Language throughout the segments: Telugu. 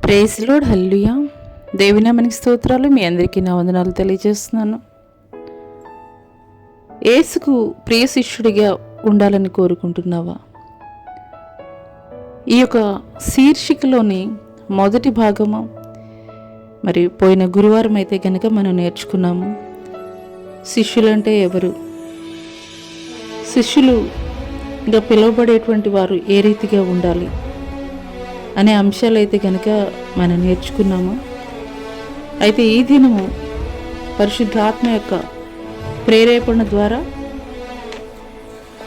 ప్రైజ్ లార్డ్, హల్లెలూయా. దేవునామానికి స్తోత్రాలు. మీ అందరికీ నా వందనాలు తెలియజేస్తున్నాను. యేసుకు ప్రియ శిష్యుడిగా ఉండాలని కోరుకుంటున్నావా? ఈ యొక్క శీర్షికలోని మొదటి భాగము మరి పోయిన గురువారం అయితే కనుక మనం నేర్చుకున్నాము. శిష్యులంటే ఎవరు, శిష్యులుగా పిలువబడేటువంటి వారు ఏ రీతిగా ఉండాలి అనే అంశాలు అయితే కనుక మనం నేర్చుకున్నాము. అయితే ఈ దినము పరిశుద్ధాత్మ యొక్క ప్రేరేపణ ద్వారా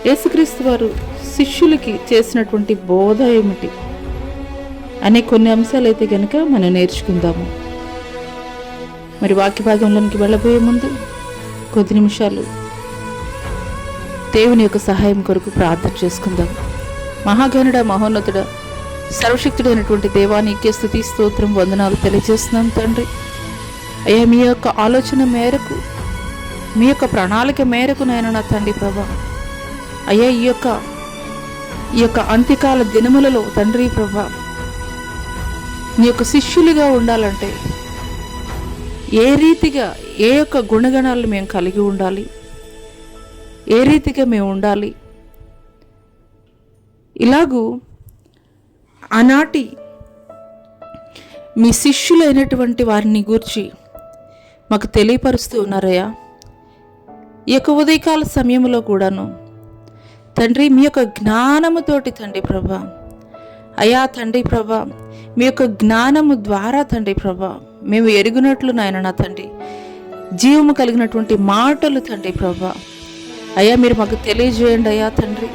యేసుక్రీస్తు వారు శిష్యులకి చేసినటువంటి బోధ ఏమిటి అనే కొన్ని అంశాలు అయితే కనుక మనం నేర్చుకుందాము. మరి వాక్య భాగంలోనికి వెళ్ళబోయే ముందు కొద్ది నిమిషాలు దేవుని యొక్క సహాయం కొరకు ప్రార్థన చేసుకుందాం. మహాగణుడ, మహోన్నతుడ, సర్వశక్తుడైనటువంటి దేవానికి స్తుతి, స్తోత్రం, వందనాలు తెలియజేస్తున్నాం తండ్రి. అయ్యా, మీ యొక్క ఆలోచన మేరకు, మీ యొక్క ప్రణాళిక మేరకు నాయన నా తండ్రి ప్రభా, అయ్యా ఈ యొక్క అంత్యకాల దినములలో తండ్రి ప్రభా, మీ యొక్క శిష్యులుగా ఉండాలంటే ఏ రీతిగా, ఏ యొక్క గుణగణాలు మేము కలిగి ఉండాలి, ఏ రీతిగా మేము ఉండాలి, ఇలాగూ ఆనాటి మీ శిష్యులైనటువంటి వారిని గూర్చి మాకు తెలియపరుస్తూ ఉన్నారయ్యా. ఈ యొక్క ఉదయకాల సమయంలో కూడాను తండ్రి, మీ యొక్క జ్ఞానముతోటి తండ్రి ప్రభా, అయా తండ్రి ప్రభా, మీ యొక్క జ్ఞానము ద్వారా తండ్రి ప్రభా మేము ఎరుగునట్లు నాయన నా తండ్రి జీవము కలిగినటువంటి మాటలు తండ్రి ప్రభా అయ్యా మీరు మాకు తెలియజేయండి అయ్యా తండ్రి.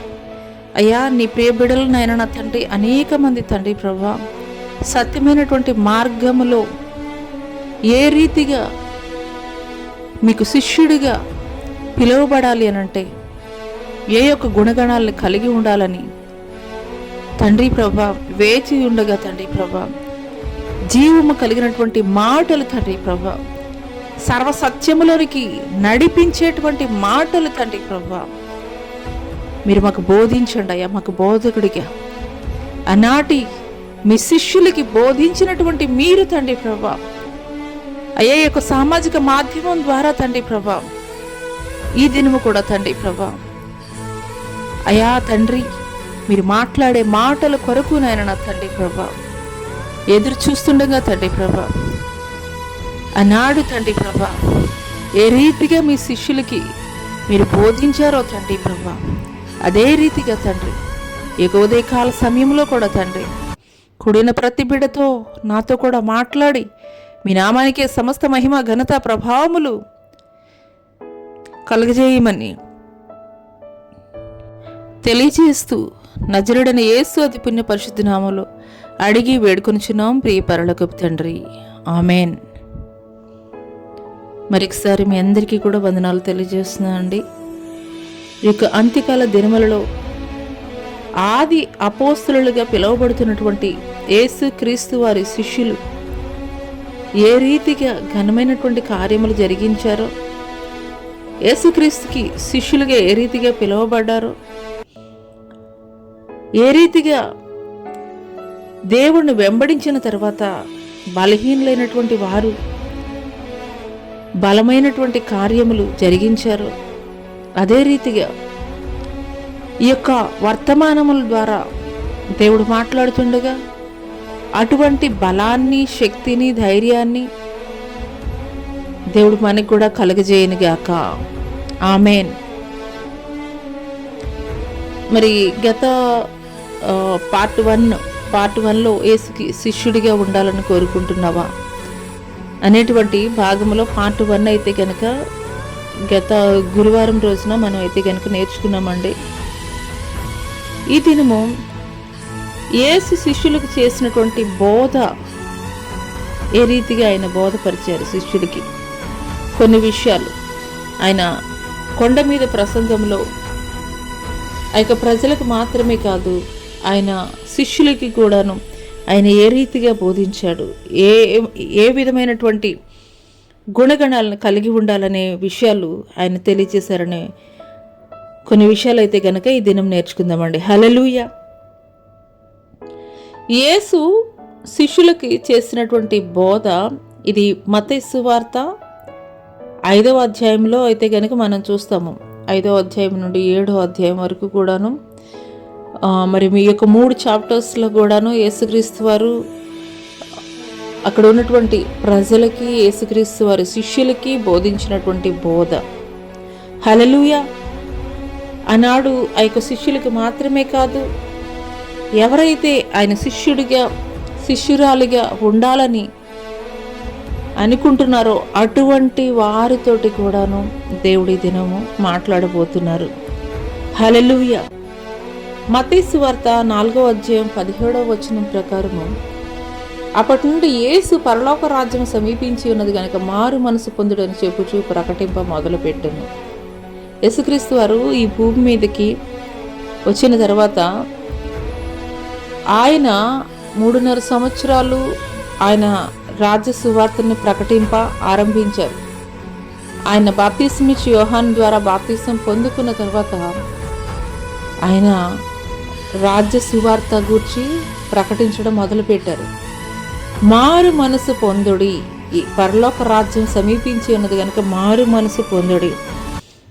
అయ్యా, నీ ప్రియ బిడ్డలు నాయన నా తండ్రి అనేక మంది తండ్రి ప్రభా సత్యమైనటువంటి మార్గములో ఏ రీతిగా మీకు శిష్యుడిగా పిలువబడాలి అనంటే ఏ యొక్క గుణగణాలను కలిగి ఉండాలని తండ్రి ప్రభా వేచి ఉండగా తండ్రి ప్రభా జీవము కలిగినటువంటి మాటలు తండ్రి ప్రభా, సర్వసత్యములోనికి నడిపించేటువంటి మాటలు తండ్రి ప్రభా మీరు మాకు బోధించండి అయ్యా. మాకు బోధకుడిగా ఆనాటి మీ శిష్యులకి బోధించినటువంటి మీరు తండ్రి ప్రభా అయ్యా యొక్క సామాజిక మాధ్యమం ద్వారా తండ్రి ప్రభా ఈ దినము కూడా తండ్రి ప్రభా అయ్యా తండ్రి మీరు మాట్లాడే మాటల కొరకు నాయన నా తండ్రి ప్రభా ఎదురు చూస్తుండగా తండ్రి ప్రభా ఆనాడు తండ్రి ప్రభా ఏ రీతిగా మీ శిష్యులకి మీరు బోధించారో తండ్రి ప్రభా అదే రీతిగా తండ్రి ఈ ఉదయకాల సమయంలో కూడా తండ్రి కూడిన ప్రతి బిడ్డతో నాతో కూడా మాట్లాడి మీ నామానికే సమస్త మహిమ, ఘనత, ప్రభావములు కలుగజేయమని తెలియజేస్తూ నజరుడైన యేసు అతి పుణ్య పరిశుద్ధ నామములో అడిగి వేడుకొనుచున్నాం ప్రియ పరలోకపు తండ్రి, ఆమెన్. మరొకసారి మీ అందరికీ కూడా వందనాలు తెలియజేస్తున్నా అండి. ఈ యొక్క అంత్యకాల దినములలో ఆది అపోస్తలులుగా పిలువబడుతున్నటువంటి యేసు క్రీస్తు వారి శిష్యులు ఏ రీతిగా ఘనమైనటువంటి కార్యములు జరిగించారో, యేసుక్రీస్తుకి శిష్యులుగా ఏ రీతిగా పిలువబడ్డారో, ఏ రీతిగా దేవుణ్ణి వెంబడించిన తర్వాత బలహీనులైనటువంటి వారు బలమైనటువంటి కార్యములు జరిగించారు, అదే రీతిగా ఈ యొక్క వర్తమానముల ద్వారా దేవుడు మాట్లాడుతుండగా అటువంటి బలాన్ని, శక్తిని, ధైర్యాన్ని దేవుడు మనకు కూడా కలుగజేయనుగాక, ఆమెన్. మరి గత పార్ట్ 1లో యేసుకి శిష్యుడిగా ఉండాలని కోరుకుంటున్నావా అనేటువంటి భాగంలో పార్ట్ 1 అయితే కనుక గత గురువారం రోజున మనం అయితే కనుక నేర్చుకున్నామండి. ఈ దినము యేసు శిష్యులకు చేసినటువంటి బోధ, ఏ రీతిగా ఆయన బోధపరిచారు శిష్యులకి కొన్ని విషయాలు, ఆయన కొండ మీద ప్రసంగంలో ఆ యొక్క ప్రజలకు మాత్రమే కాదు ఆయన శిష్యులకి కూడాను ఆయన ఏ రీతిగా బోధించాడు, ఏ విధమైనటువంటి గుణగణాలను కలిగి ఉండాలనే విషయాలు ఆయన తెలియజేశారనే కొన్ని విషయాలు అయితే కనుక ఈ దినం నేర్చుకుందామండి. హల్లెలూయా. యేసు శిష్యులకి చేసినటువంటి బోధ ఇది మత్తయి సువార్త 5వ అధ్యాయంలో అయితే కనుక మనం చూస్తాము. 5వ అధ్యాయం నుండి 7వ అధ్యాయం వరకు కూడాను మరి మీ యొక్క 3 చాప్టర్స్లో కూడాను యేసుక్రీస్తు వారు అక్కడ ఉన్నటువంటి ప్రజలకి, యేసుక్రీస్తు వారి శిష్యులకి బోధించినటువంటి బోధ. హల్లెలూయా. ఆనాడు ఆ యొక్క శిష్యులకి మాత్రమే కాదు, ఎవరైతే ఆయన శిష్యురాలిగా ఉండాలని అనుకుంటున్నారో అటువంటి వారితోటి కూడాను దేవుడి దినము మాట్లాడబోతున్నారు. హల్లెలూయా. మత్తయి సువార్త 4వ అధ్యాయం 17వ వచనం ప్రకారము, అప్పటి నుండి యేసు పరలోక రాజ్యం సమీపించి ఉన్నది గనుక మారు మనసు పొందుడని చెప్పుచూ ప్రకటింప మొదలుపెట్టును. యేసుక్రీస్తు వారు ఈ భూమి మీదకి వచ్చిన తర్వాత ఆయన 3.5 సంవత్సరాలు ఆయన రాజ్య సువార్తని ప్రకటింప ఆరంభించారు. ఆయన బాప్తిస్మిచ్చి యోహాను ద్వారా బాప్తిసం పొందుకున్న తర్వాత ఆయన రాజ్య సువార్త గూర్చి ప్రకటించడం మొదలుపెట్టారు. మారు మనసు పొందుడి, ఈ పరలోక రాజ్యం సమీపించి ఉన్నది కనుక మారు మనసు పొందుడి.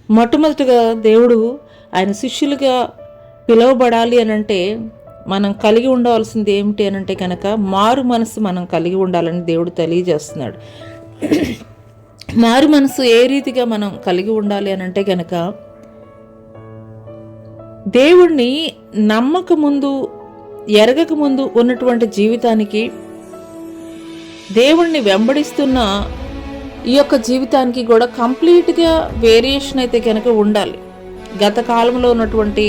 మొట్టమొదటిగా దేవుడు ఆయన శిష్యులుగా పిలువబడాలి అనంటే మనం కలిగి ఉండవలసింది ఏమిటి అనంటే కనుక మారు మనసు మనం కలిగి ఉండాలని దేవుడు తెలియజేస్తున్నాడు. మారు మనసు ఏ రీతిగా మనం కలిగి ఉండాలి అనంటే కనుక దేవుణ్ణి నమ్మక ముందు, ఎరగక ముందు ఉన్నటువంటి జీవితానికి, దేవుణ్ణి వెంబడిస్తున్న ఈ యొక్క జీవితానికి కూడా కంప్లీట్గా వేరియేషన్ అయితే కనుక ఉండాలి. గత కాలంలో ఉన్నటువంటి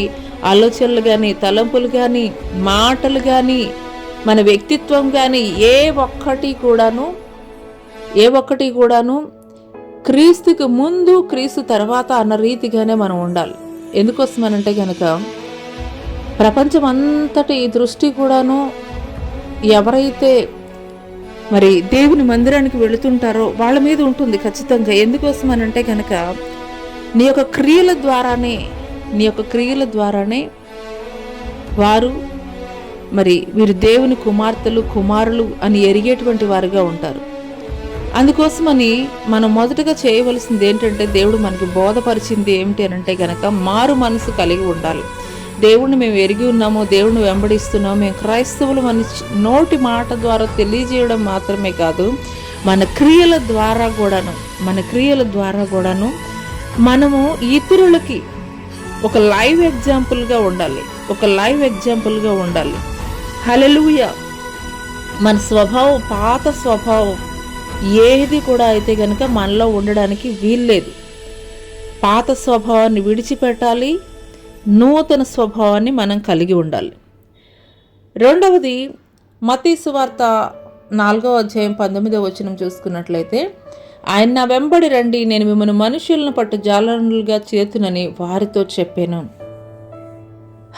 ఆలోచనలు కానీ, తలంపులు కానీ, మాటలు కానీ, మన వ్యక్తిత్వం కానీ ఏ ఒక్కటి కూడాను క్రీస్తుకి ముందు, క్రీస్తు తర్వాత అన్న రీతిగానే మనం ఉండాలి. ఎందుకోసమనంటే కనుక ప్రపంచం అంతటి దృష్టి కూడాను ఎవరైతే మరి దేవుని మందిరానికి వెళుతుంటారో వాళ్ళ మీద ఉంటుంది ఖచ్చితంగా. ఎందుకోసమనంటే కనుక నీ యొక్క క్రియల ద్వారానే వారు మరి వీరు దేవుని కుమార్తెలు, కుమారులు అని ఎరిగేటువంటి వారుగా ఉంటారు. అందుకోసమని మనం మొదటగా చేయవలసింది ఏంటంటే, దేవుడు మనకి బోధపరిచింది ఏమిటి అని అంటే కనుక మారు మనసు కలిగి ఉండాలి. దేవుణ్ణి మేము ఎరిగి ఉన్నాము, దేవుణ్ణి వెంబడిస్తున్నాము, మేము క్రైస్తవులు మన నోటి మాట ద్వారా తెలియజేయడం మాత్రమే కాదు, మన క్రియల ద్వారా కూడాను మనము ఇతరులకి ఒక లైవ్ ఎగ్జాంపుల్గా ఉండాలి. హల్లెలూయా. మన స్వభావం, పాత స్వభావం ఏది కూడా అయితే కనుక మనలో ఉండడానికి వీల్లేదు. పాత స్వభావాన్ని విడిచిపెట్టాలి, నూతన స్వభావాన్ని మనం కలిగి ఉండాలి. రెండవది మత్తయి సువార్త 4వ అధ్యాయం 19వ వచనం చూసుకున్నట్లయితే, ఆయన నా వెంబడి రండి, నేను మిమ్మల్ని మనుషులను పట్టు జాలరులుగా చేతునని వారితో చెప్పాను.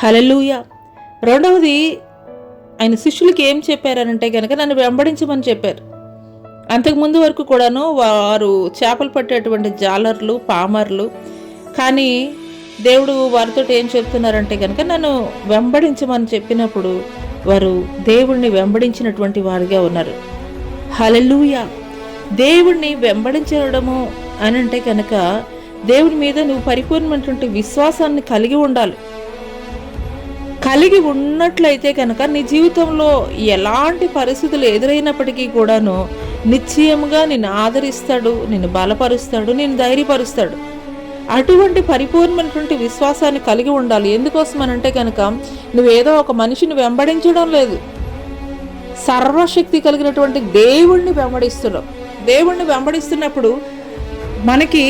హల్లెలూయా. రెండవది ఆయన శిష్యులకి ఏం చెప్పారనంటే కనుక నన్ను వెంబడించమని చెప్పారు. అంతకుముందు వరకు కూడాను వారు చేపలు పట్టేటువంటి జాలర్లు, పామర్లు. కానీ దేవుడు వారితో ఏం చెప్తున్నారంటే కనుక నన్ను వెంబడించమని చెప్పినప్పుడు వారు దేవుణ్ణి వెంబడించినటువంటి వారిగా ఉన్నారు. హల్లెలూయా. దేవుణ్ణి వెంబడించడము అని అంటే కనుక దేవుని మీద నువ్వు పరిపూర్ణమైనటువంటి విశ్వాసాన్ని కలిగి ఉండాలి. కలిగి ఉన్నట్లయితే కనుక నీ జీవితంలో ఎలాంటి పరిస్థితులు ఎదురైనప్పటికీ కూడాను నిశ్చయముగా నిన్ను ఆదరిస్తాడు, నిన్ను బలపరుస్తాడు, నిన్ను ధైర్యపరుస్తాడు. అటువంటి పరిపూర్ణమైనటువంటి విశ్వాసాన్ని కలిగి ఉండాలి. ఎందుకోసం అనంటే కనుక నువ్వేదో ఒక మనిషిని వెంబడించడం లేదు, సర్వశక్తి కలిగినటువంటి దేవుణ్ణి వెంబడిస్తున్నావు. దేవుణ్ణి వెంబడిస్తున్నప్పుడు మనకి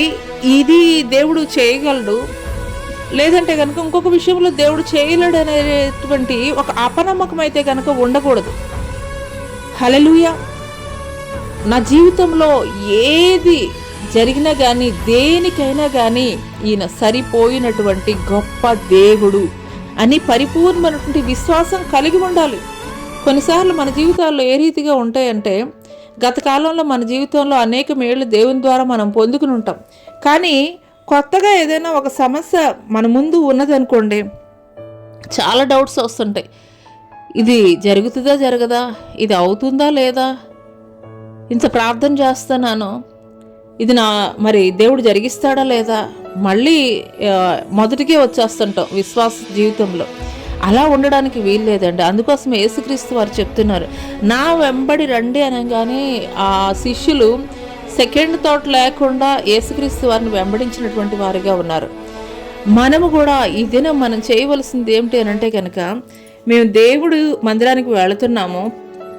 ఇది దేవుడు చేయగలడు, లేదంటే కనుక ఇంకొక విషయంలో దేవుడు చేయలేడు అనేటువంటి ఒక అపనమ్మకం అయితే కనుక ఉండకూడదు. హల్లెలూయా. నా జీవితంలో ఏది జరిగినా కానీ, దేనికైనా కానీ ఈయన సరిపోయినటువంటి గొప్ప దేవుడు అని పరిపూర్ణమైనటువంటి విశ్వాసం కలిగి ఉండాలి. కొన్నిసార్లు మన జీవితాల్లో ఏ రీతిగా ఉంటాయంటే, గత కాలంలో మన జీవితంలో అనేక మేళ్ళు దేవుని ద్వారా మనం పొందుకుని ఉంటాం. కానీ కొత్తగా ఏదైనా ఒక సమస్య మన ముందు ఉన్నదనుకోండి, చాలా డౌట్స్ వస్తుంటాయి. ఇది జరుగుతుందా జరగదా, ఇది అవుతుందా లేదా, ఇంత ప్రార్థన చేస్తున్నాను, ఇది మరి దేవుడు జరిగిస్తాడా లేదా, మళ్ళీ మొదటికే వచ్చేస్తుంటాం విశ్వాస జీవితంలో. అలా ఉండడానికి వీలు లేదండి. అందుకోసం యేసుక్రీస్తు వారు చెప్తున్నారు, నా వెంబడి రండి అనగానే ఆ శిష్యులు సెకండ్ థాట్ లేకుండా యేసుక్రీస్తు వారిని వెంబడించినటువంటి వారిగా ఉన్నారు. మనము కూడా ఈ దినం మనం చేయవలసింది ఏమిటి అని అంటే కనుక, మేము దేవుడు మందిరానికి వెళుతున్నాము,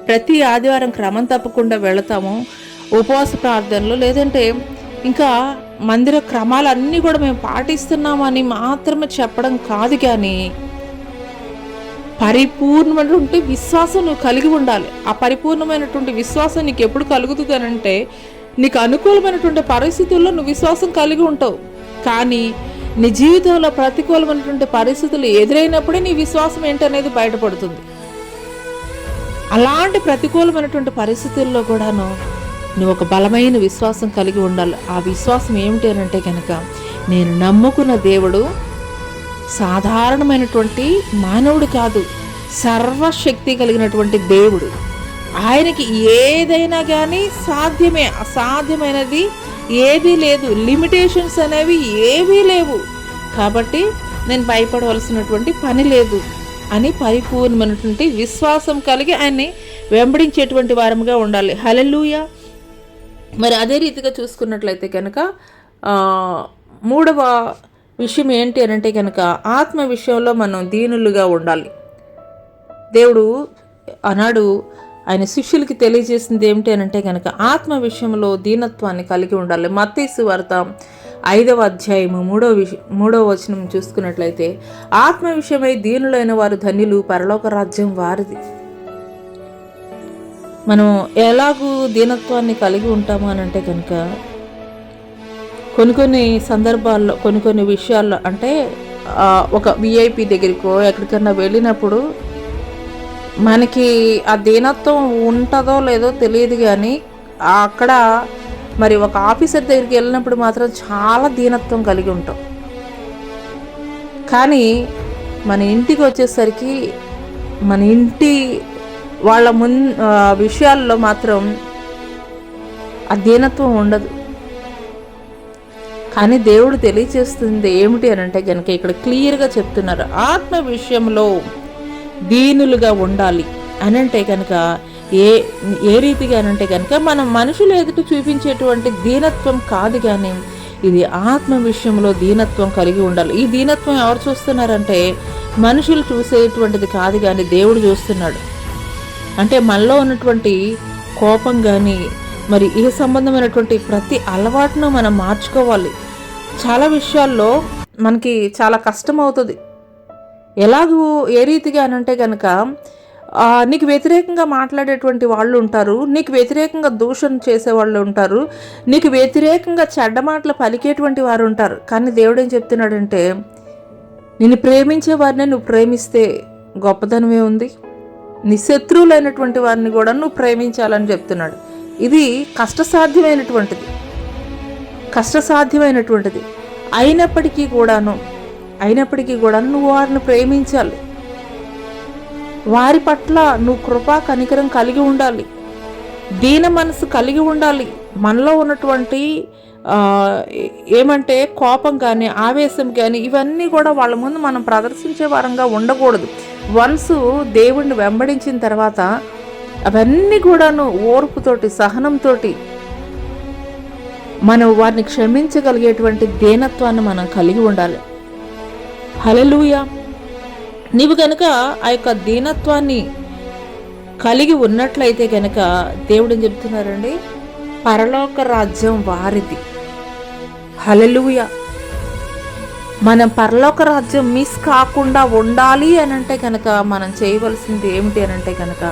ప్రతి ఆదివారం క్రమం తప్పకుండా వెళతాము, ఉపవాస ప్రార్థనలు లేదంటే ఇంకా మందిర క్రమాలన్నీ కూడా మేము పాటిస్తున్నామని మాత్రమే చెప్పడం కాదు, కానీ పరిపూర్ణమైనటువంటి విశ్వాసం నువ్వు కలిగి ఉండాలి. ఆ పరిపూర్ణమైనటువంటి విశ్వాసం నీకు ఎప్పుడు కలుగుతుంది అని అంటే, నీకు అనుకూలమైనటువంటి పరిస్థితుల్లో నువ్వు విశ్వాసం కలిగి ఉంటావు, కానీ నీ జీవితంలో ప్రతికూలమైనటువంటి పరిస్థితులు ఎదురైనప్పుడే నీ విశ్వాసం ఏంటనేది బయటపడుతుంది. అలాంటి ప్రతికూలమైనటువంటి పరిస్థితుల్లో కూడాను నువ్వు ఒక బలమైన విశ్వాసం కలిగి ఉండాలి. ఆ విశ్వాసం ఏమిటి అని అంటే కనుక, నేను నమ్ముకున్న దేవుడు సాధారణమైనటువంటి మానవుడు కాదు, సర్వశక్తి కలిగినటువంటి దేవుడు. ఆయనకి ఏదైనా కానీ సాధ్యమే, అసాధ్యమైనది ఏదీ లేదు, లిమిటేషన్స్ అనేవి ఏవీ లేవు. కాబట్టి నేను భయపడవలసినటువంటి పని లేదు అని పరిపూర్ణమైనటువంటి విశ్వాసం కలిగి ఆయన్ని వెంబడించేటువంటి వారముగా ఉండాలి. హల్లెలూయా. మరి అదే రీతిగా చూసుకున్నట్లయితే కనుక మూడవ విషయం ఏంటి అని అంటే కనుక, ఆత్మ విషయంలో మనం దీనులుగా ఉండాలి. దేవుడు ఆనాడు ఆయన శిష్యులకి తెలియజేసింది ఏమిటి అని అంటే కనుక, ఆత్మ విషయంలో దీనత్వాన్ని కలిగి ఉండాలి. మత్తయి సువార్త 5వ అధ్యాయము 3వ వచనం చూసుకున్నట్లయితే, ఆత్మ విషయమై దీనులైన వారు ధన్యులు, పరలోక రాజ్యం వారిది. మనం ఎలాగూ దీనత్వాన్ని కలిగి ఉంటాము అని అంటే కనుక, కొన్ని సందర్భాల్లో కొన్ని విషయాల్లో, అంటే ఒక విఐపి దగ్గరికో ఎక్కడికన్నా వెళ్ళినప్పుడు మనకి ఆ దీనత్వం ఉంటుందో లేదో తెలియదు, కానీ అక్కడ మరి ఒక ఆఫీసర్ దగ్గరికి వెళ్ళినప్పుడు మాత్రం చాలా దీనత్వం కలిగి ఉంటాం. కానీ మన ఇంటికి వచ్చేసరికి మన ఇంటి వాళ్ళ విషయాల్లో మాత్రం ఆ దీనత్వం ఉండదు. కానీ దేవుడు తెలియచేస్తుంది ఏమిటి అని అంటే కనుక, ఇక్కడ క్లియర్గా చెప్తున్నారు, ఆత్మ విషయంలో దీనులుగా ఉండాలి అని అంటే కనుక, ఏ రీతిగా అనంటే కనుక, మనం మనుషులు ఎదుట చూపించేటువంటి దీనత్వం కాదు, కానీ ఇది ఆత్మ విషయంలో దీనత్వం కలిగి ఉండాలి. ఈ దీనత్వం ఎవరు చూస్తున్నారంటే, మనుషులు చూసేటువంటిది కాదు, కానీ దేవుడు చూస్తున్నాడు. అంటే మనలో ఉన్నటువంటి కోపం కానీ మరి ఈ సంబంధమైనటువంటి ప్రతి అలవాటును మనం మార్చుకోవాలి. చాలా విషయాల్లో మనకి చాలా కష్టం అవుతుంది. ఎలాగూ ఏ రీతిగా అనంటే కనుక, నీకు వ్యతిరేకంగా మాట్లాడేటువంటి వాళ్ళు ఉంటారు, నీకు వ్యతిరేకంగా దూషణ చేసేవాళ్ళు ఉంటారు, నీకు వ్యతిరేకంగా చెడ్డ మాటలు పలికేటువంటి వారు ఉంటారు. కానీ దేవుడు ఏం చెప్తున్నాడంటే, నిన్ను ప్రేమించే వారిని నువ్వు ప్రేమిస్తే గొప్పదనమే ఉంది, నీ శత్రువులైనటువంటి వారిని కూడా నువ్వు ప్రేమించాలని చెప్తున్నాడు. ఇది కష్టసాధ్యమైనటువంటిది. అయినప్పటికీ కూడాను నువ్వు వారిని ప్రేమించాలి. వారి పట్ల నువ్వు కృపా కనికరం కలిగి ఉండాలి, దీన మనసు కలిగి ఉండాలి. మనలో ఉన్నటువంటి ఏమంటే కోపం కానీ ఆవేశం కానీ ఇవన్నీ కూడా వాళ్ళ ముందు మనం ప్రదర్శించే వారంగా ఉండకూడదు. వన్స్ దేవుణ్ణి వెంబడించిన తర్వాత అవన్నీ కూడాను ఓర్పుతోటి సహనంతో మనం వారిని క్షమించగలిగేటువంటి దీనత్వాన్ని మనం కలిగి ఉండాలి. హల్లెలూయా. నీవు కనుక ఆ యొక్క దీనత్వాన్ని కలిగి ఉన్నట్లయితే కనుక దేవుడు ఏం చెప్తున్నారండి, పరలోక రాజ్యం వారిది. హల్లెలూయా. మనం పరలోక రాజ్యం మిస్ కాకుండా ఉండాలి అని అంటే కనుక మనం చేయవలసింది ఏమిటి అని అంటే కనుక,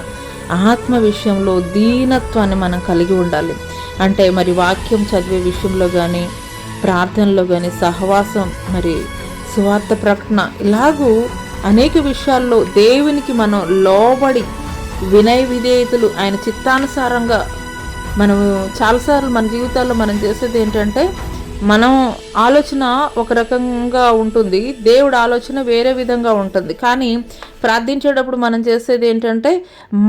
ఆత్మ విషయంలో దీనత్వాన్ని మనం కలిగి ఉండాలి. అంటే మరి వాక్యం చదివే విషయంలో కానీ, ప్రార్థనలో కానీ, సహవాసం, మరి సువార్త ప్రకటన, ఇలాగూ అనేక విషయాల్లో దేవునికి మనం లోబడి వినయ విధేయతలు ఆయన చిత్తానుసారంగా మనము చాలాసార్లు మన జీవితాల్లో మనం చేసేది ఏంటంటే, మనం ఆలోచన ఒక రకంగా ఉంటుంది, దేవుడు ఆలోచన వేరే విధంగా ఉంటుంది. కానీ ప్రార్థించేటప్పుడు మనం చేసేది ఏంటంటే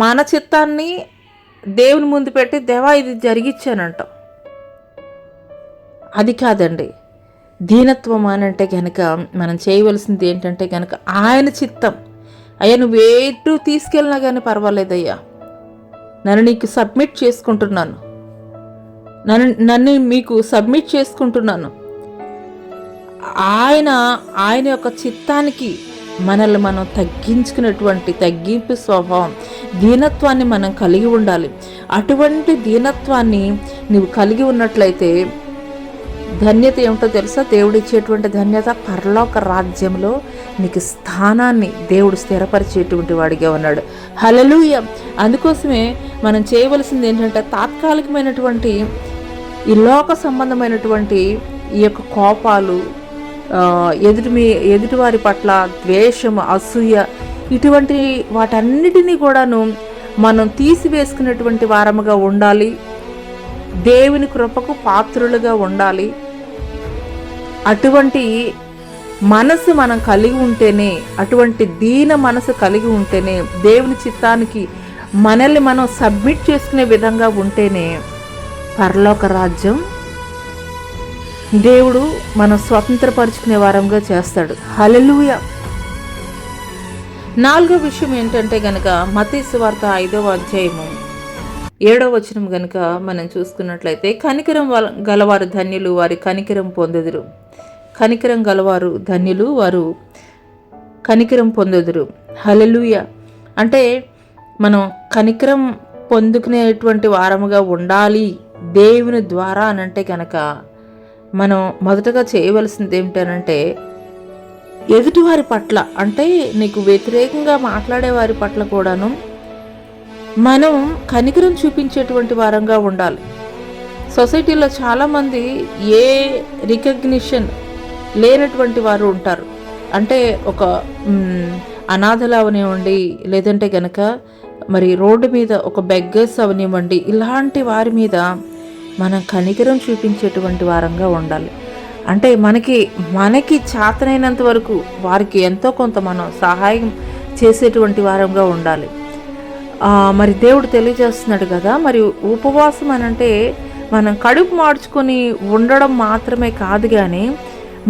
మన చిత్తాన్ని దేవుని ముందు పెట్టి దేవా ఇది జరిగిచ్చానంటాం. అది కాదండి. దీనత్వం అనంటే కనుక మనం చేయవలసింది ఏంటంటే కనుక ఆయన చిత్తం, అయ్యా నువ్వు ఏటు తీసుకెళ్ళినా కానీ పర్వాలేదయ్యా, నన్ను నీకు సబ్మిట్ చేసుకుంటున్నాను, నన్ను మీకు సబ్మిట్ చేసుకుంటున్నాను. ఆయన యొక్క చిత్తానికి మనల్ని మనం తగ్గించుకున్నటువంటి తగ్గింపు స్వభావం, దీనత్వాన్ని మనం కలిగి ఉండాలి. అటువంటి దీనత్వాన్ని నువ్వు కలిగి ఉన్నట్లయితే ధన్యత ఏమిటో తెలుసా? దేవుడు ఇచ్చేటువంటి ధన్యత, పరలోక రాజ్యంలో నీకు స్థానాన్ని దేవుడు స్థిరపరిచేటువంటి వాడిగా ఉన్నాడు. హల్లెలూయా. అందుకోసమే మనం చేయవలసింది ఏంటంటే తాత్కాలికమైనటువంటి ఈ లోక సంబంధమైనటువంటి ఈ యొక్క కోపాలు, ఎదుటివారి పట్ల ద్వేషము, అసూయ, ఇటువంటి వాటన్నిటినీ కూడాను మనం తీసివేసుకున్నటువంటి వారముగా ఉండాలి. దేవుని కృపకు పాత్రులుగా ఉండాలి. అటువంటి మనసు మనం కలిగి ఉంటేనే, అటువంటి దీన మనసు కలిగి ఉంటేనే, దేవుని చిత్తానికి మనల్ని మనం సబ్మిట్ చేసుకునే విధంగా ఉంటేనే పరలోక రాజ్యం దేవుడు మనం స్వతంత్రపరుచుకునే వారంగా చేస్తాడు. హల్లెలూయా. 4వ విషయం ఏంటంటే గనక మత్తయి సువార్త 5వ అధ్యాయము 7వ వచనం గనుక మనం చూసుకున్నట్లయితే, కనికరం గలవారు ధన్యులు, వారి కనికరం పొందెదరు. కనికరం గలవారు ధన్యులు, వారు కనికరం పొందెదరు. హల్లెలూయా. అంటే మనం కనికరం పొందుకునేటువంటి వారముగా ఉండాలి దేవుని ద్వారా అనంటే కనుక మనం మొదటగా చేయవలసింది ఏమిటనంటే ఎదుటివారి పట్ల, అంటే నీకు వ్యతిరేకంగా మాట్లాడే వారి పట్ల కూడాను మనం కనికరం చూపించేటువంటి వారంగా ఉండాలి. సొసైటీలో చాలామంది ఏ రికగ్నిషన్ లేనటువంటి వారు ఉంటారు. అంటే ఒక అనాథలు అవనివ్వండి, లేదంటే గనక మరి రోడ్డు మీద ఒక బెగ్గర్స్ అవనివ్వండి, ఇలాంటి వారి మీద మనం కనికరం చూపించేటువంటి వారంగా ఉండాలి. అంటే మనకి చేతనైనంత వరకు వారికి ఎంతో కొంత మనం సహాయం చేసేటువంటి వారంగా ఉండాలి. మరి దేవుడు తెలియజేస్తున్నాడు కదా, మరి ఉపవాసం అనంటే మనం కడుపు మార్చుకొని ఉండడం మాత్రమే కాదు, కానీ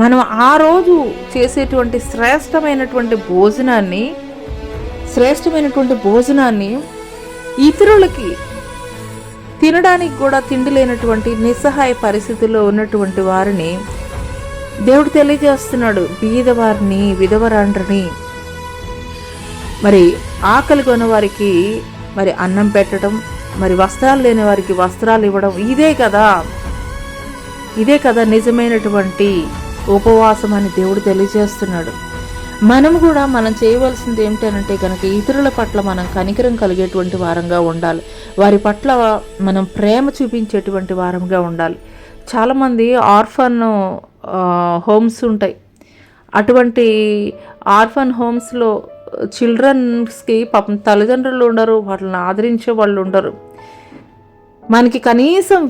మనం ఆ రోజు చేసేటువంటి శ్రేష్టమైనటువంటి భోజనాన్ని ఇతరులకి తినడానికి కూడా తిండి లేనటువంటి నిస్సహాయ పరిస్థితుల్లో ఉన్నటువంటి వారిని దేవుడు తెలియజేస్తున్నాడు. బీదవారిని, విధవరాండ్రని, మరి ఆకలి కొన్న వారికి మరి అన్నం పెట్టడం, మరి వస్త్రాలు లేని వారికి వస్త్రాలు ఇవ్వడం, ఇదే కదా నిజమైనటువంటి ఉపవాసం అని దేవుడు తెలియజేస్తున్నాడు. మనం చేయవలసింది ఏమిటనంటే కనుక ఇతరుల పట్ల మనం కనికరం కలిగేటువంటి వారంగా ఉండాలి. వారి పట్ల మనం ప్రేమ చూపించేటువంటి వారంగా ఉండాలి. చాలామంది ఆర్ఫన్ హోమ్స్ ఉంటాయి. అటువంటి ఆర్ఫన్ హోమ్స్లో చిల్డ్రన్స్కి పాపం తల్లిదండ్రులు ఉండరు, వాళ్ళని ఆదరించే వాళ్ళు ఉండరు. మనకి కనీసం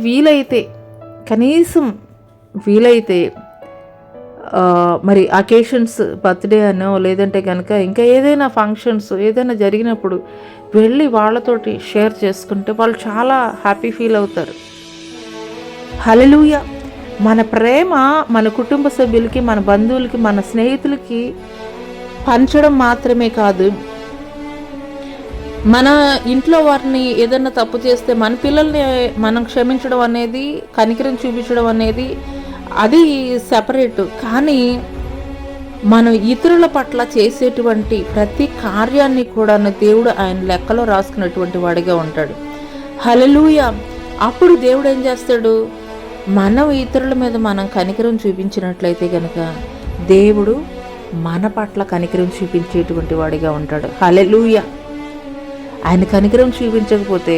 వీలైతే మరి అకేషన్స్, బర్త్డే అనో లేదంటే కనుక ఇంకా ఏదైనా ఫంక్షన్స్ ఏదైనా జరిగినప్పుడు వెళ్ళి వాళ్ళతోటి షేర్ చేసుకుంటే వాళ్ళు చాలా హ్యాపీ ఫీల్ అవుతారు. హల్లెలూయా. మన ప్రేమ మన కుటుంబ సభ్యులకి, మన బంధువులకి, మన స్నేహితులకి పంచడం మాత్రమే కాదు, మన ఇంట్లో వారిని ఏదైనా తప్పు చేస్తే మన పిల్లల్ని మనం క్షమించడం అనేది, కనికరం చూపించడం అనేది అది సెపరేట్. కానీ మనం ఇతరుల పట్ల చేసేటువంటి ప్రతి కార్యాన్ని కూడా దేవుడు ఆయన లెక్కలో రాసుకున్నటువంటి వాడిగా ఉంటాడు. హల్లెలూయా. అప్పుడు దేవుడు ఏం చేస్తాడు? మనం ఇతరుల మీద మనం కనికరం చూపించినట్లయితే కనుక దేవుడు మన పట్ల కనికరం చూపించేటువంటి వాడిగా ఉంటాడు. హల్లెలూయా. ఆయన కనికరం చూపించకపోతే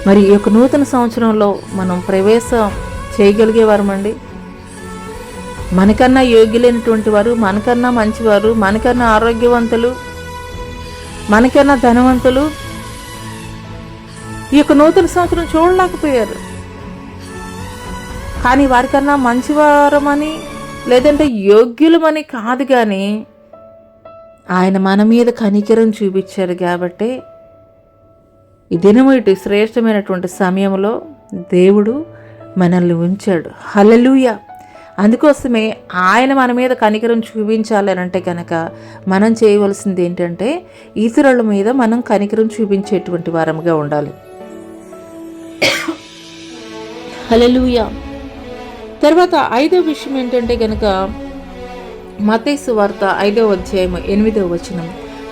మరి ఈ యొక్క నూతన సంవత్సరంలో మనం ప్రవేశం చేయగలిగేవారమండి? మనకన్నా యోగ్యులైనటువంటి వారు, మనకన్నా మంచివారు, మనకన్నా ఆరోగ్యవంతులు, మనకన్నా ధనవంతులు ఈ యొక్క నూతన సంవత్సరం చూడలేకపోయారు. కానీ వారికన్నా మంచివారమని లేదంటే యోగ్యులమని కాదు, కానీ ఆయన మన మీద కనికరం చూపించారు కాబట్టి ఈ దినము ఇటు శ్రేష్టమైనటువంటి సమయంలో దేవుడు మనల్ని ఉంచాడు. హల్లెలూయా. అందుకోసమే ఆయన మన మీద కనికరం చూపించాలి అంటే కనుక మనం చేయవలసింది ఏంటంటే ఇతరుల మీద మనం కనికరం చూపించేటువంటి వారముగా ఉండాలి. హల్లెలూయా. తర్వాత 5వ విషయం ఏంటంటే కనుక మత్తయి సువార్త 5వ అధ్యాయం 8వ వచనం,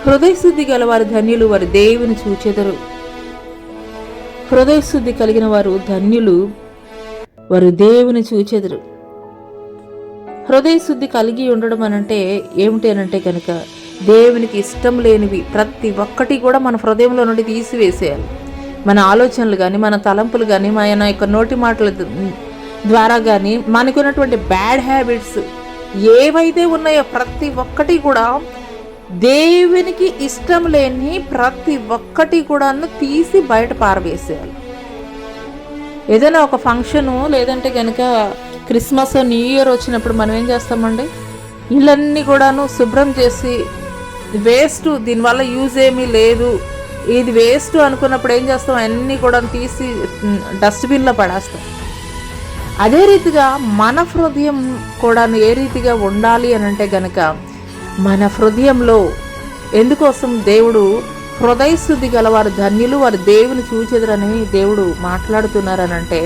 హృదయశుద్ధి గల వారు ధన్యులు, వారు దేవుని చూచెదరు. హృదయశుద్ధి కలిగిన వారు ధన్యులు, వారు దేవుని చూచెదరు. హృదయశుద్ధి కలిగి ఉండడం అనంటే ఏమిటి అనంటే కనుక దేవునికి ఇష్టం లేనివి ప్రతి ఒక్కటి కూడా మన హృదయంలో నుండి తీసివేసేయాలి. మన ఆలోచనలు కానీ, మన తలంపులు కానీ, మన యొక్క నోటి మాటల ద్వారా కానీ మనకున్నటువంటి బ్యాడ్ హ్యాబిట్స్ ఏవైతే ఉన్నాయో ప్రతి ఒక్కటి కూడా దేవునికి ఇష్టం లేని ప్రతి ఒక్కటి కూడా తీసి బయట పారవేసేయాలి. ఏదైనా ఒక ఫంక్షను లేదంటే కనుక క్రిస్మస్, న్యూ ఇయర్ వచ్చినప్పుడు మనం ఏం చేస్తామండి, ఇళ్ళన్నీ కూడాను శుభ్రం చేసి వేస్ట్, దీనివల్ల యూజ్ ఏమీ లేదు, ఇది వేస్ట్ అనుకున్నప్పుడు ఏం చేస్తాం, అన్నీ కూడా తీసి డస్ట్బిన్లో పడేస్తాం. అదే రీతిగా మన హృదయం కూడా ఏ రీతిగా ఉండాలి అని అంటే కనుక మన హృదయంలో ఎందుకోసం దేవుడు హృదయశుద్ధి గలవారు ధన్యులు, వారు దేవుని చూచెదరని దేవుడు మాట్లాడుతున్నారనంటే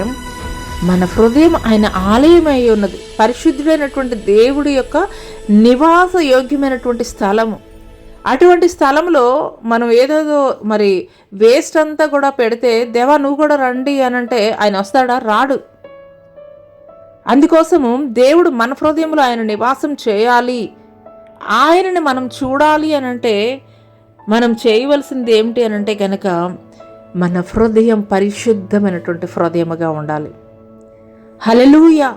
మన హృదయం ఆయన ఆలయమై ఉన్నది, పరిశుద్ధుడైనటువంటి దేవుడి యొక్క నివాస యోగ్యమైనటువంటి స్థలము. అటువంటి స్థలంలో మనం ఏదేదో మరి వేస్ట్ అంతా కూడా పెడితే దేవా నువ్వు కూడా రండి అనంటే ఆయన వస్తాడా? రాడు. అందుకోసము దేవుడు మన హృదయంలో ఆయన నివాసం చేయాలి, ఆయనని మనం చూడాలి అనంటే మనం చేయవలసింది ఏమిటి అనంటే కనుక మన హృదయం పరిశుద్ధమైనటువంటి హృదయముగా ఉండాలి. హల్లెలూయా.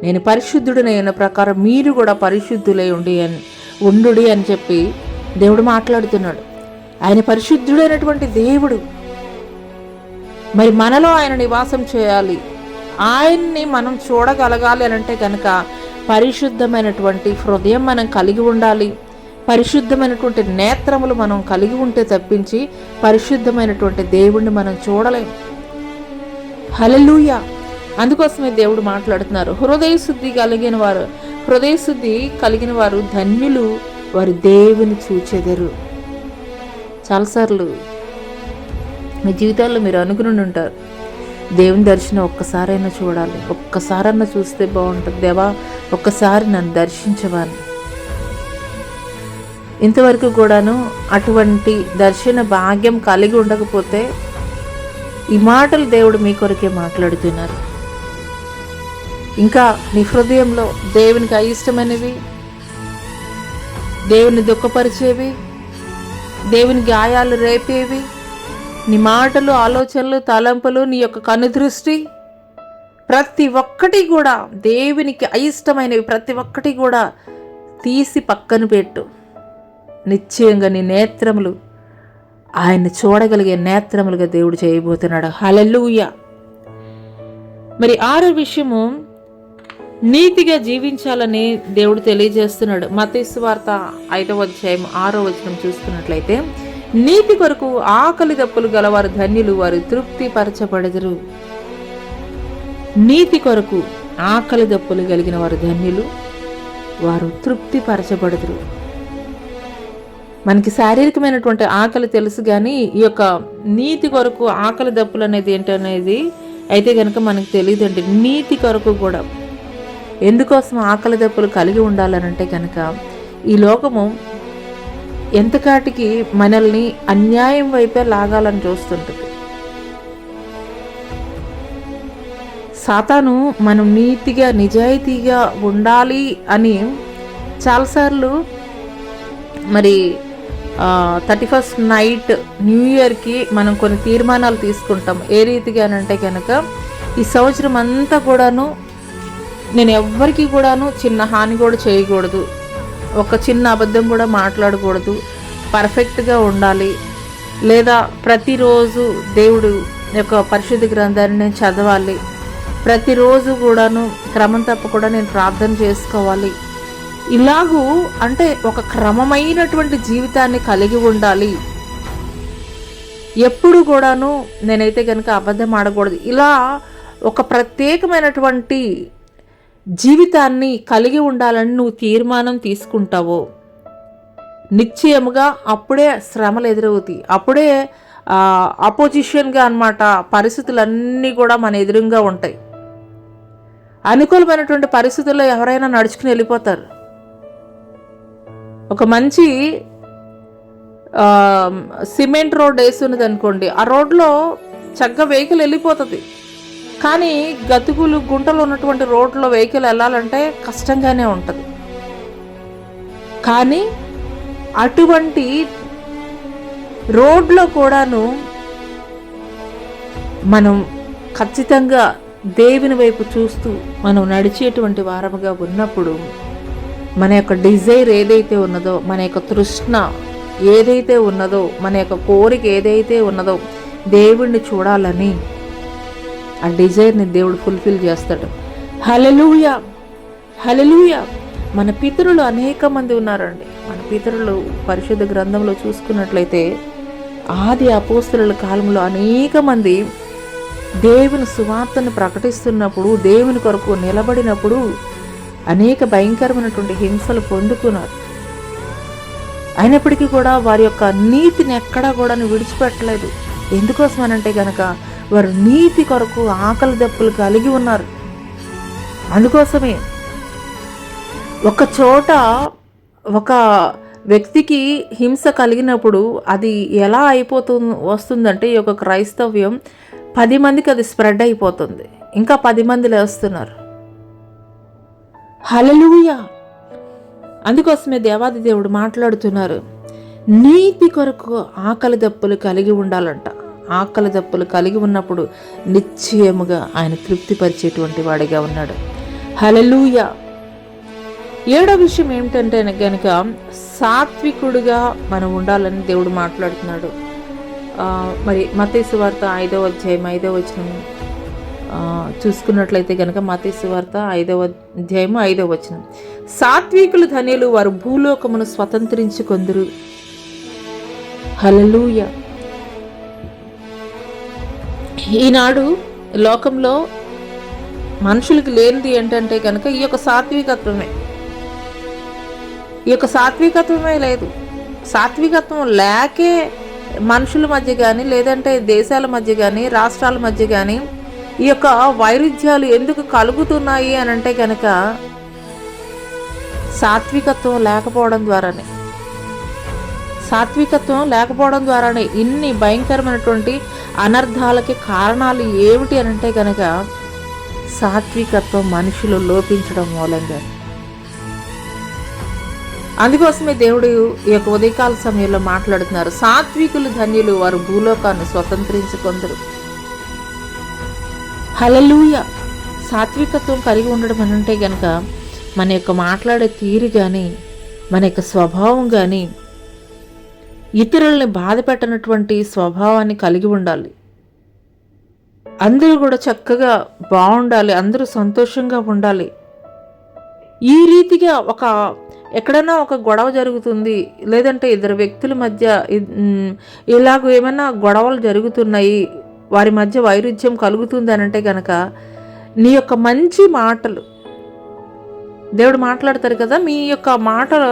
నేను పరిశుద్ధుడినైన ప్రకారం మీరు కూడా పరిశుద్ధులై ఉండు అని చెప్పి దేవుడు మాట్లాడుతున్నాడు. ఆయన పరిశుద్ధుడైనటువంటి దేవుడు. మరి మనలో ఆయన నివాసం చేయాలి, ఆయన్ని మనం చూడగలగాలి అనంటే కనుక పరిశుద్ధమైనటువంటి హృదయం మనం కలిగి ఉండాలి, పరిశుద్ధమైనటువంటి నేత్రములు మనం కలిగి ఉంటే తప్పించి పరిశుద్ధమైనటువంటి దేవుణ్ణి మనం చూడలేం. హల్లెలూయా. అందుకోసమే దేవుడు మాట్లాడుతున్నారు, హృదయశుద్ధి కలిగిన వారు ధన్యులు, వారు దేవుని చూచెదరు. చాలాసార్లు మీ జీవితాల్లో మీరు అనుకుని ఉంటారు, దేవుని దర్శనం ఒక్కసారైనా చూడాలి, ఒక్కసారన్నా చూస్తే బాగుంటుంది దేవా, ఒక్కసారి నన్ను దర్శించవాలి. ఇంతవరకు కూడాను అటువంటి దర్శన భాగ్యం కలిగి ఉండకపోతే ఈ మాటలు దేవుడు మీ కొరకే మాట్లాడుతున్నారు. ఇంకా నీ హృదయంలో దేవునికి అయిష్టమైనవి, దేవుని దుఃఖపరిచేవి, దేవుని గాయాలు రేపేవి, నీ మాటలు, ఆలోచనలు, తలంపులు, నీ యొక్క కనుదృష్టి ప్రతి ఒక్కటి కూడా దేవునికి అయిష్టమైనవి ప్రతి ఒక్కటి కూడా తీసి పక్కన పెట్టు. నిశ్చయంగా నీ నేత్రములు ఆయన చూడగలిగే నేత్రములుగా దేవుడు చేయబోతున్నాడు. హల్లెలూయా. మరి 6వ విషయము నీతిగా జీవించాలని దేవుడు తెలియజేస్తున్నాడు. మత్తయి సువార్త 5వ అధ్యాయం 6వ వచనం చూసుకున్నట్లయితే, నీతి కొరకు ఆకలి దప్పులు గలవారు ధన్యులు, వారు తృప్తి పరచబడదురు. నీతి కొరకు ఆకలి దప్పులు కలిగిన వారు ధన్యులు, వారు తృప్తి పరచబడదురు. మనకి శారీరకమైనటువంటి ఆకలి తెలుసు, కానీ ఈ యొక్క నీతి కొరకు ఆకలి దప్పులు అనేది ఏంటనేది అయితే కనుక మనకు తెలియదండి. నీతి కొరకు కూడా ఎందుకోసం ఆకలి దప్పులు కలిగి ఉండాలనంటే కనుక ఈ లోకము ఎంతకాటికి మనల్ని అన్యాయం వైపే లాగాలని చూస్తుంటుంది. సాతాను మనం నీతిగా నిజాయితీగా ఉండాలి అని చాలాసార్లు మరి 31st నైట్ న్యూ ఇయర్కి మనం కొన్ని తీర్మానాలు తీసుకుంటాం. ఏ రీతిగా అంటే కనుక ఈ సంవత్సరం అంతా కూడాను నేను ఎవ్వరికి కూడాను చిన్న హాని కూడా చేయకూడదు, ఒక చిన్న అబద్ధం కూడా మాట్లాడకూడదు, పర్ఫెక్ట్గా ఉండాలి, లేదా ప్రతిరోజు దేవుడు యొక్క పరిశుద్ధ గ్రంథాన్ని నేను చదవాలి, ప్రతిరోజు కూడాను క్రమం తప్పకుండా నేను ప్రార్థన చేసుకోవాలి. ఇలాగూ అంటే ఒక క్రమమైనటువంటి జీవితాన్ని కలిగి ఉండాలి. ఎప్పుడు కూడాను నేనైతే కనుక అబద్ధం ఆడకూడదు. ఇలా ఒక ప్రత్యేకమైనటువంటి జీవితాన్ని కలిగి ఉండాలని నువ్వు తీర్మానం తీసుకుంటావో నిశ్చయముగా అప్పుడే శ్రమలు ఎదురవుతాయి. అప్పుడే అపోజిషన్గా అన్నమాట పరిస్థితులన్నీ కూడా మన ఎదురుగా ఉంటాయి. అనుకూలమైనటువంటి పరిస్థితుల్లో ఎవరైనా నడుచుకుని వెళ్ళిపోతారు. ఒక మంచి సిమెంట్ రోడ్ వేస్తున్నది అనుకోండి, ఆ రోడ్లో చక్కగా వెహికల్ వెళ్ళిపోతుంది. కానీ గతుకులు గుంటలు ఉన్నటువంటి రోడ్లో వెహికల్ వెళ్ళాలంటే కష్టంగానే ఉంటుంది. కానీ అటువంటి రోడ్లో కూడాను మనం ఖచ్చితంగా దేవుని వైపు చూస్తూ మనం నడిచేటువంటి వారముగా ఉన్నప్పుడు మన యొక్క డిజైర్ ఏదైతే ఉన్నదో, మన యొక్క తృష్ణ ఏదైతే ఉన్నదో, మన యొక్క కోరిక ఏదైతే ఉన్నదో దేవుణ్ణి చూడాలని ఆ డిజైర్ని దేవుడు ఫుల్ఫిల్ చేస్తాడు. హల్లెలూయా, హల్లెలూయా. మన పితరులు అనేక మంది ఉన్నారండి. మన పితరులు పరిశుద్ధ గ్రంథంలో చూసుకున్నట్లయితే ఆది అపోస్తలుల కాలంలో అనేక మంది దేవుని సువార్తను ప్రకటిస్తున్నప్పుడు, దేవుని కొరకు నిలబడినప్పుడు అనేక భయంకరమైనటువంటి హింసలు పొందుకున్నారు. అయినప్పటికీ కూడా వారి యొక్క నీతిని ఎక్కడా కూడా విడిచిపెట్టలేదు. ఎందుకోసం అనంటే కనుక వారు నీతి కొరకు ఆకలి దప్పులు కలిగి ఉన్నారు. అందుకోసమే ఒక చోట ఒక వ్యక్తికి హింస కలిగినప్పుడు అది ఎలా వస్తుందంటే ఈ యొక్క క్రైస్తవ్యం 10 మందికి అది స్ప్రెడ్ అయిపోతుంది. ఇంకా 10 మంది లేస్తున్నారు. హల్లెలూయా. అందుకోసమే దేవాది దేవుడు మాట్లాడుతున్నారు, నీతి కొరకు ఆకలి దప్పులు కలిగి ఉండాలంట. ఆకలి దప్పులు కలిగి ఉన్నప్పుడు నిశ్చయముగా ఆయన తృప్తిపరిచేటువంటి వాడిగా ఉన్నాడు. హల్లెలూయా. 7వ విషయం ఏమిటంటే కనుక సాత్వికుడుగా మనం ఉండాలని దేవుడు మాట్లాడుతున్నాడు. మరి మత్తయి సువార్త 5వ అధ్యాయం 5వ వచనం చూసుకున్నట్లయితే కనుక మత్తయి సువార్త 5వ అధ్యాయం 5వ వచనం, సాత్వికులు ధన్యులు, వారు భూలోకమును స్వతంత్రించుకొందురు. హల్లెలూయా. ఈనాడు లోకంలో మనుషులకి లేనిది ఏంటంటే కనుక ఈ యొక్క సాత్వికత్వమే. ఈ యొక్క సాత్వికత్వమే లేదు. సాత్వికత్వం లేకే మనుషుల మధ్య కానీ, లేదంటే దేశాల మధ్య కానీ, రాష్ట్రాల మధ్య కానీ ఈ యొక్క వైరుధ్యాలు ఎందుకు కలుగుతున్నాయి అని అంటే కనుక సాత్వికత్వం లేకపోవడం ద్వారానే. సాత్వికత్వం లేకపోవడం ద్వారానే ఇన్ని భయంకరమైనటువంటి అనర్థాలకి కారణాలు ఏమిటి అని అంటే కనుక సాత్వికత్వం మనుషులు లోపించడం మూలంగా. అందుకోసమే దేవుడు ఈ యొక్క ఉదయకాల సమయంలో మాట్లాడుతున్నారు, సాత్వికులు ధన్యులు, వారు భూలోకాన్ని స్వతంత్రించుకొందరు. హల్లెలూయా. సాత్వికత్వం కలిగి ఉండడం అని అంటే కనుక మన యొక్క మాట్లాడే తీరు కానీ, మన యొక్క స్వభావం కానీ ఇతరులని బాధ పెట్టనటువంటి స్వభావాన్ని కలిగి ఉండాలి. అందరూ కూడా చక్కగా బాగుండాలి, అందరూ సంతోషంగా ఉండాలి. ఈ రీతిగా ఎక్కడైనా ఒక గొడవ జరుగుతుంది, లేదంటే ఇద్దరు వ్యక్తుల మధ్య ఇలాగ ఏమైనా గొడవలు జరుగుతున్నాయి, వారి మధ్య వైరుధ్యం కలుగుతుంది అని అంటే కనుక నీ యొక్క మంచి మాటలు, దేవుడు మాట్లాడతారు కదా, మీ యొక్క మాటలు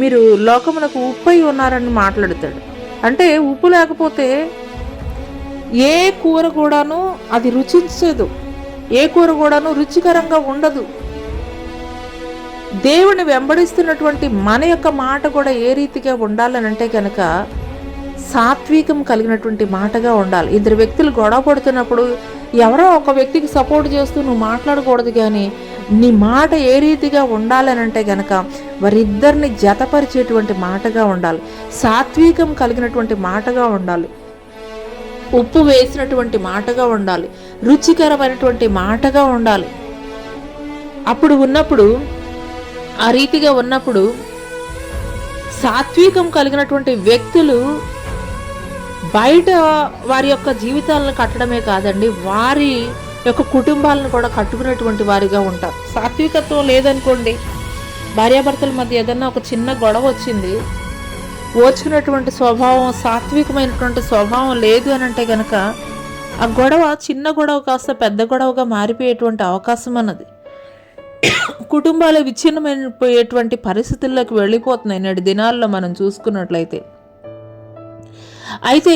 మీరు లోకమునకు ఉప్పై ఉన్నారని మాట్లాడతాడు. అంటే ఉప్పు లేకపోతే ఏ కూర కూడాను అది రుచించదు, ఏ కూర కూడాను రుచికరంగా ఉండదు. దేవుని వెంబడిస్తున్నటువంటి మన యొక్క మాట కూడా ఏ రీతిగా ఉండాలని అంటే కనుక సాత్వికం కలిగినటువంటి మాటగా ఉండాలి. ఇద్దరు వ్యక్తులు గొడవ పడుతున్నప్పుడు ఎవరో ఒక వ్యక్తికి సపోర్ట్ చేస్తూ నువ్వు మాట్లాడకూడదు, కానీ నీ మాట ఏ రీతిగా ఉండాలని అంటే కనుక వారిద్దరిని జతపరిచేటువంటి మాటగా ఉండాలి. సాత్వికం కలిగినటువంటి మాటగా ఉండాలి, ఉప్పు వేసినటువంటి మాటగా ఉండాలి, రుచికరమైనటువంటి మాటగా ఉండాలి. అప్పుడు ఉన్నప్పుడు ఆ రీతిగా ఉన్నప్పుడు సాత్వికం కలిగినటువంటి వ్యక్తులు బయట వారి యొక్క జీవితాలను కట్టడమే కాదండి, వారి యొక్క కుటుంబాలను కూడా కట్టుకునేటువంటి వారిగా ఉంటారు. సాత్వికత్వం లేదనుకోండి, భార్యాభర్తల మధ్య ఏదన్నా ఒక చిన్న గొడవ వచ్చింది, ఓర్చుకునేటువంటి స్వభావం, సాత్వికమైనటువంటి స్వభావం లేదు అని అంటే కనుక ఆ గొడవ చిన్న గొడవ కాస్త పెద్ద గొడవగా మారిపోయేటువంటి అవకాశం అన్నది. కుటుంబాలు విచ్ఛిన్నమైపోయేటువంటి పరిస్థితుల్లోకి వెళ్ళిపోతున్నాయి నేటి దినాల్లో మనం చూసుకున్నట్లయితే. అయితే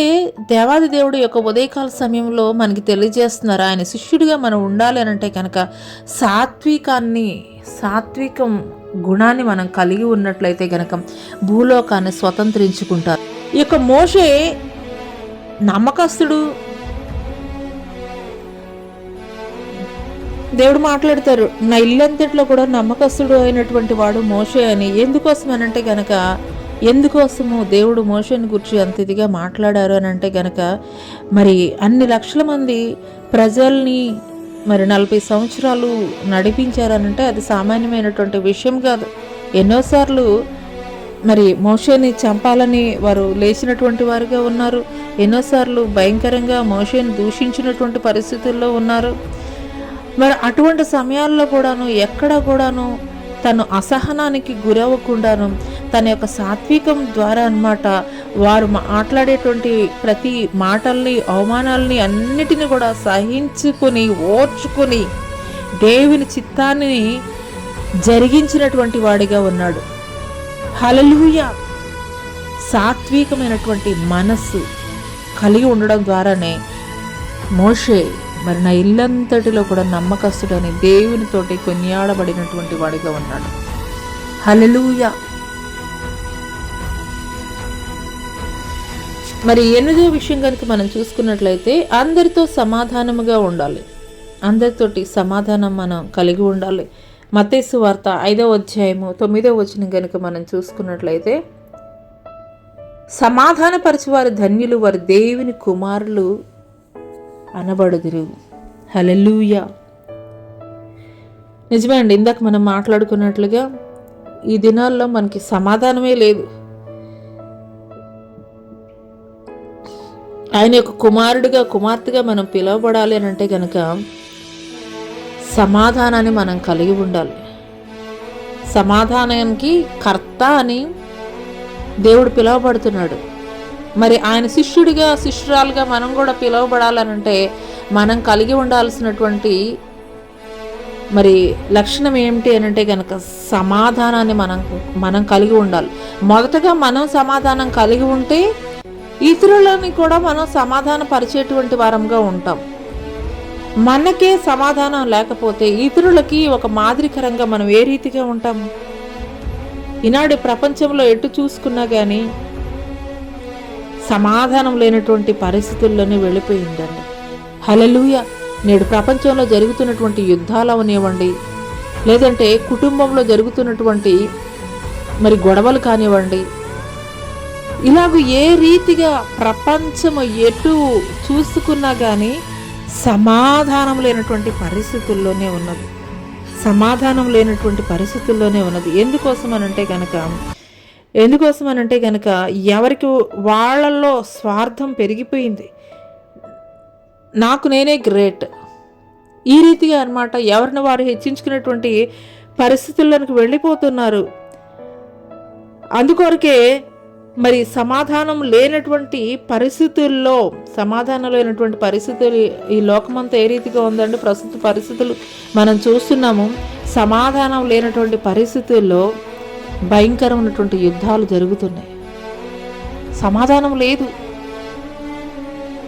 దేవాది దేవుడు యొక్క ఉదయకాల సమయంలో మనకి తెలియజేస్తున్నారు, ఆయన శిష్యుడిగా మనం ఉండాలి అని అంటే కనుక సాత్వికం గుణాన్ని మనం కలిగి ఉన్నట్లయితే కనుక భూలోకాన్ని స్వతంత్రించుకుంటారు. ఈ యొక్క మోషే నమ్మకస్తుడు. దేవుడు మాట్లాడతారు, నా ఇల్లంతట్లో కూడా నమ్మకస్తుడు అయినటువంటి వాడు మోషే అని. ఎందుకోసం అనంటే గనక, ఎందుకోసము దేవుడు మోషేని గురించి అంత ఇదిగా మాట్లాడారు అని అంటే గనక, మరి అన్ని లక్షల మంది ప్రజల్ని మరి 40 సంవత్సరాలు నడిపించారనంటే అది సామాన్యమైనటువంటి విషయం కాదు. ఎన్నోసార్లు మరి మోషేని చంపాలని వారు లేచినటువంటి వారుగా ఉన్నారు. ఎన్నోసార్లు భయంకరంగా మోషేని దూషించినటువంటి పరిస్థితుల్లో ఉన్నారు. మరి అటువంటి సమయాల్లో కూడాను ఎక్కడ కూడాను తను అసహనానికి గురవ్వకుండాను తన యొక్క సాత్వికం ద్వారా అన్నమాట వారు మాట్లాడేటువంటి ప్రతి మాటల్ని, అవమానాలని అన్నిటిని కూడా సహించుకుని, ఓర్చుకుని దేవుని చిత్తాన్ని జరిగించినటువంటి వాడిగా ఉన్నాడు. హల్లెలూయా! సాత్వికమైనటువంటి మనస్సు కలిగి ఉండడం ద్వారానే మోషే మరి నా ఇల్లంతటిలో కూడా నమ్మకస్తుడని దేవునితోటి కొనియాడబడినటువంటి వాడిగా ఉన్నాడు. హల్లెలూయా! మరి 8వ విషయం కనుక మనం చూసుకున్నట్లయితే అందరితో సమాధానముగా ఉండాలి. అందరితోటి సమాధానం మనం కలిగి ఉండాలి. మత్తయి సువార్త 5వ అధ్యాయము 9వ వచనం కనుక మనం చూసుకున్నట్లయితే, సమాధానపరచువారు ధన్యులు, వారు దేవుని కుమారులు అనబడుదురు. హల్లెలూయా! నిజమే అండి, ఇందాక మనం మాట్లాడుకున్నట్లుగా ఈ దినాల్లో మనకి సమాధానమే లేదు. ఆయన యొక్క కుమారుడిగా, కుమార్తెగా మనం పిలువబడాలి అని అంటే కనుక సమాధానాన్ని మనం కలిగి ఉండాలి. సమాధానానికి కర్త అని దేవుడు పిలువబడుతున్నాడు. మరి ఆయన శిష్యుడిగా, శిష్యురాలుగా మనం కూడా పిలువబడాలనంటే మనం కలిగి ఉండాల్సినటువంటి మరి లక్షణం ఏమిటి అని అంటే కనుక సమాధానాన్ని మనం కలిగి ఉండాలి. మొదటగా మనం సమాధానం కలిగి ఉంటే ఇతరులని కూడా మనం సమాధాన పరిచేటువంటి వారంగా ఉంటాం. మనకే సమాధానం లేకపోతే ఇతరులకి ఒక మాదిరికరంగా మనం ఏ రీతిగా ఉంటాము? ఈనాడు ప్రపంచంలో ఎటు చూసుకున్నా కానీ సమాధానం లేనటువంటి పరిస్థితుల్లోనే వెళ్ళిపోయిందండి. హల్లెలూయా! నేడు ప్రపంచంలో జరుగుతున్నటువంటి యుద్ధాలు అవనివ్వండి, లేదంటే కుటుంబంలో జరుగుతున్నటువంటి మరి గొడవలు కానివ్వండి, ఇలాగ ఏ రీతిగా ప్రపంచము ఎటు చూసుకున్నా కానీ సమాధానం లేనటువంటి పరిస్థితుల్లోనే ఉన్నది. సమాధానం లేనటువంటి పరిస్థితుల్లోనే ఉన్నది. ఎందుకోసం అనంటే కనుక ఎవరికి వాళ్ళల్లో స్వార్థం పెరిగిపోయింది. నాకు నేనే గ్రేట్, ఈ రీతిగా అన్నమాట ఎవరిని వారు హెచ్చించుకునేటువంటి పరిస్థితుల్లోకి వెళ్ళిపోతున్నారు. అందుకొరకే మరి సమాధానం లేనటువంటి పరిస్థితులు ఈ లోకమంతా ఏ రీతిగా ఉందండి? ప్రస్తుత పరిస్థితులు మనం చూస్తున్నాము. సమాధానం లేనటువంటి పరిస్థితుల్లో భయంకరమైనటువంటి యుద్ధాలు జరుగుతున్నాయి. సమాధానం లేదు.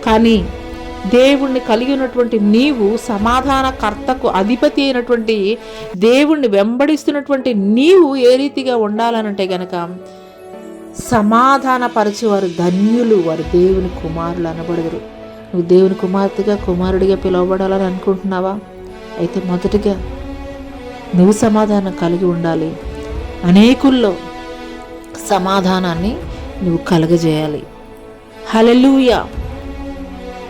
కానీ దేవుణ్ణి కలిగి ఉన్నటువంటి నీవు, సమాధానకర్తకు అధిపతి అయినటువంటి దేవుణ్ణి వెంబడిస్తున్నటువంటి నీవు ఏ రీతిగా ఉండాలనంటే గనక సమాధానపరచేవారు ధన్యులు, వారు దేవుని కుమారులు అనబడదురు. నువ్వు దేవుని కుమార్తెగా, కుమారుడిగా పిలువబడాలని అనుకుంటున్నావా? అయితే మొదటిగా నువ్వు సమాధానం కలిగి ఉండాలి. అనేకుల్లో సమాధానాన్ని నువ్వు కలుగజేయాలి. హల్లెలూయా!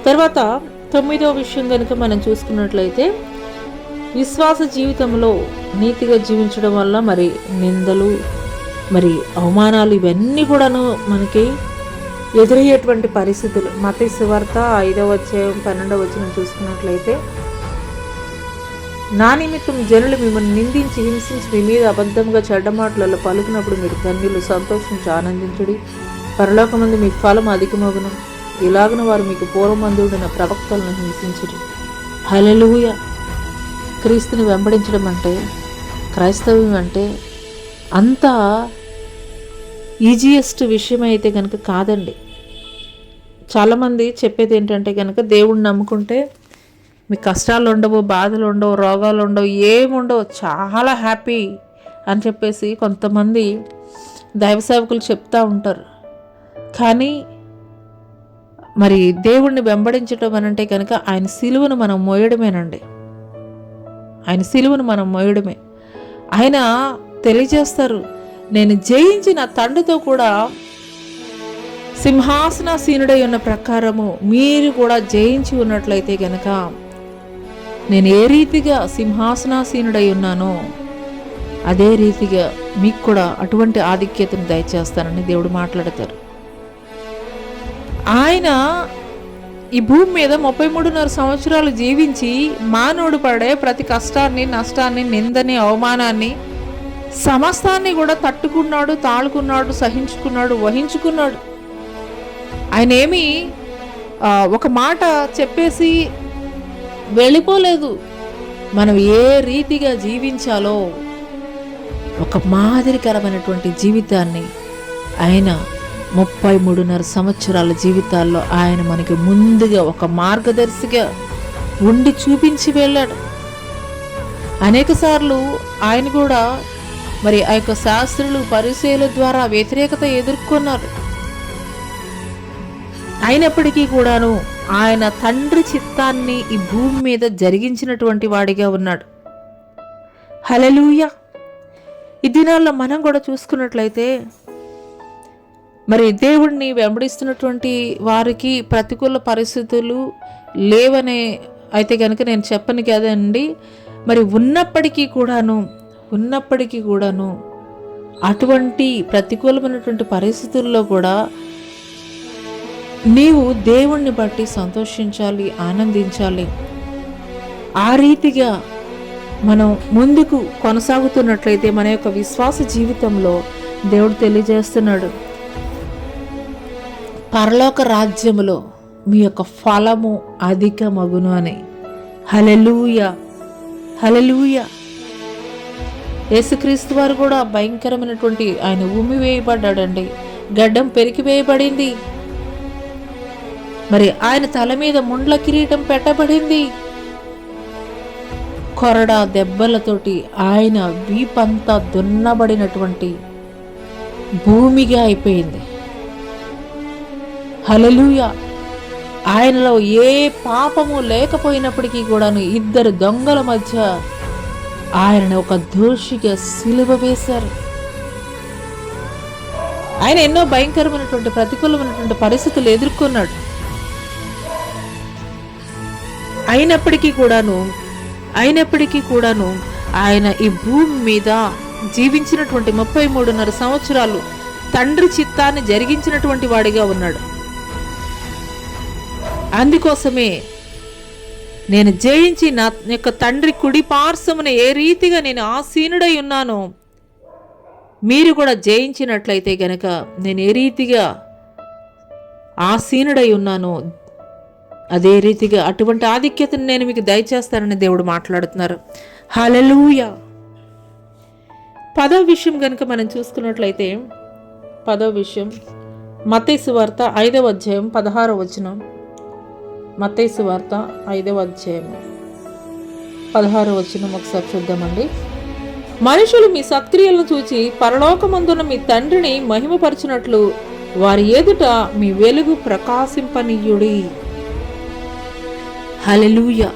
తర్వాత 9వ విషయం కనుక మనం చూసుకున్నట్లయితే, విశ్వాస జీవితంలో నీతిగా జీవించడం వల్ల మరి నిందలు, మరి అవమానాలు ఇవన్నీ కూడాను మనకి ఎదురయ్యేటువంటి పరిస్థితులు. మత్తయి సువార్త 5వ అధ్యాయం 12వ వచనం చూసుకున్నట్లయితే, నా నిమిత్తం జనులు మిమ్మల్ని నిందించి హింసించి మీ మీద అబద్ధంగా చెడ్డ మాటలలో పలుకున్నప్పుడు మీరు ధన్యులు, సంతోషించి ఆనందించుడి. పరలోకమందు మీ ఫలం అధికమగును. ఇలాగున వారు మీకు పూర్వమందుడిన ప్రవక్తలను హింసించుడి. హల్లెలూయా. క్రీస్తుని వెంబడించడం అంటే, క్రైస్తవ్యం అంటే అంత ఈజియెస్ట్ విషయం అయితే కనుక కాదండి. చాలామంది చెప్పేది ఏంటంటే కనుక దేవుణ్ణి నమ్ముకుంటే మీ కష్టాలు ఉండవు, బాధలు ఉండవు, రోగాలు ఉండవు, ఏముండవు, చాలా హ్యాపీ అని చెప్పేసి కొంతమంది దైవ సేవకులు చెప్తూ ఉంటారు. కానీ మరి దేవుణ్ణి వెంబడించడం అని అంటే కనుక ఆయన సిలువను మనం మోయడమేనండి. ఆయన సిలువను మనం మోయడమే. ఆయన తెలియజేస్తారు, నేను జయించి నా తండ్రితో కూడా సింహాసనాసీనుడై ఉన్న ప్రకారము మీరు కూడా జయించి ఉన్నట్లయితే గనక నేను ఏ రీతిగా సింహాసనాసీనుడై ఉన్నానో అదే రీతిగా మీకు కూడా అటువంటి ఆధిక్యతను దయచేస్తానని దేవుడు మాట్లాడతారు. ఆయన ఈ భూమి మీద 33.5 సంవత్సరాలు జీవించి మానవుడు పడే ప్రతి కష్టాన్ని, నష్టాన్ని, నిందని, అవమానాన్ని సమస్తాన్ని కూడా తట్టుకున్నాడు, తాళుకున్నాడు, సహించుకున్నాడు, వహించుకున్నాడు. ఆయన ఏమి ఒక మాట చెప్పేసి వెళ్ళిపోలేదు. మనం ఏ రీతిగా జీవించాలో ఒక మాదిరికరమైనటువంటి జీవితాన్ని ఆయన 33.5 సంవత్సరాల జీవితాల్లో ఆయన మనకి ముందుగా ఒక మార్గదర్శిగా ఉండి చూపించి వెళ్ళాడు. అనేక సార్లు ఆయన కూడా మరి ఆ యొక్క శాస్త్రులు, పరిసయ్యుల ద్వారా వ్యతిరేకత ఎదుర్కొన్నారు. అయినప్పటికీ కూడాను ఆయన తండ్రి చిత్తాన్ని ఈ భూమి మీద జరిగించినటువంటి వాడిగా ఉన్నాడు. హల్లెలూయా. ఈ దినాల్లో మనం కూడా చూసుకున్నట్లయితే మరి దేవుణ్ణి వెంబడిస్తున్నటువంటి వారికి ప్రతికూల పరిస్థితులు లేవనే అయితే కనుక నేను చెప్పను కదండి. మరి ఉన్నప్పటికీ కూడాను అటువంటి ప్రతికూలమైనటువంటి పరిస్థితుల్లో కూడా నీవు దేవుణ్ణి బట్టి సంతోషించాలి, ఆనందించాలి. ఆ రీతిగా మనం ముందుకు కొనసాగుతున్నట్లయితే మన యొక్క విశ్వాస జీవితంలో దేవుడు తెలియజేస్తున్నాడు, పరలోక రాజ్యములో మీ యొక్క ఫలము అధికమగును అని. హల్లెలూయా, హల్లెలూయా. యేసుక్రీస్తు వారు కూడా భయంకరమైనటువంటి ఆయన ఉమ్మి వేయబడ్డాడండి. గడ్డం పెరికి వేయబడింది. మరి ఆయన తల మీద ముండ్ల కిరీటం పెట్టబడింది. కొరడా దెబ్బలతోటి ఆయన వీపంతా దున్నబడినటువంటి భూమిగా అయిపోయింది. హల్లెలూయా. ఆయనలో ఏ పాపము లేకపోయినప్పటికీ కూడాను 2 దొంగల మధ్య ఆయనను ఒక దోషిగా సిలువ వేశారు. ఆయన ఎన్నో భయంకరమైనటువంటి ప్రతికూలమైనటువంటి పరిస్థితులు ఎదుర్కొన్నాడు. అయినప్పటికీ కూడాను ఆయన ఈ భూమి మీద జీవించినటువంటి 33.5 సంవత్సరాలు తండ్రి చిత్తాన్ని జరిగించినటువంటి వాడిగా ఉన్నాడు. అందుకోసమే నేను జయించి నా యొక్క తండ్రి కుడి పార్శ్వమున ఏ రీతిగా నేను ఆసీనుడై ఉన్నానో మీరు కూడా జయించినట్లయితే గనక నేను ఏ రీతిగా ఆసీనుడై ఉన్నానో అదే రీతిగా అటువంటి ఆధిక్యతను నేను మీకు దయచేస్తానని దేవుడు మాట్లాడుతున్నారు. హల్లెలూయా. 10వ విషయం కనుక మనం చూసుకున్నట్లయితే 10వ విషయం మత్తయి సువార్త 5వ అధ్యాయం 16వ వచనం. మత్తయి సువార్త 5వ అధ్యాయం 16వ వచనం ఒకసారి చూద్దామండి. మనుషులు మీ సత్క్రియలను చూచి పరలోకమందున మీ తండ్రిని మహిమపరచునట్లు వారి ఎదుట మీ వెలుగు ప్రకాశింపనీయుడి. హల్లెలూయా.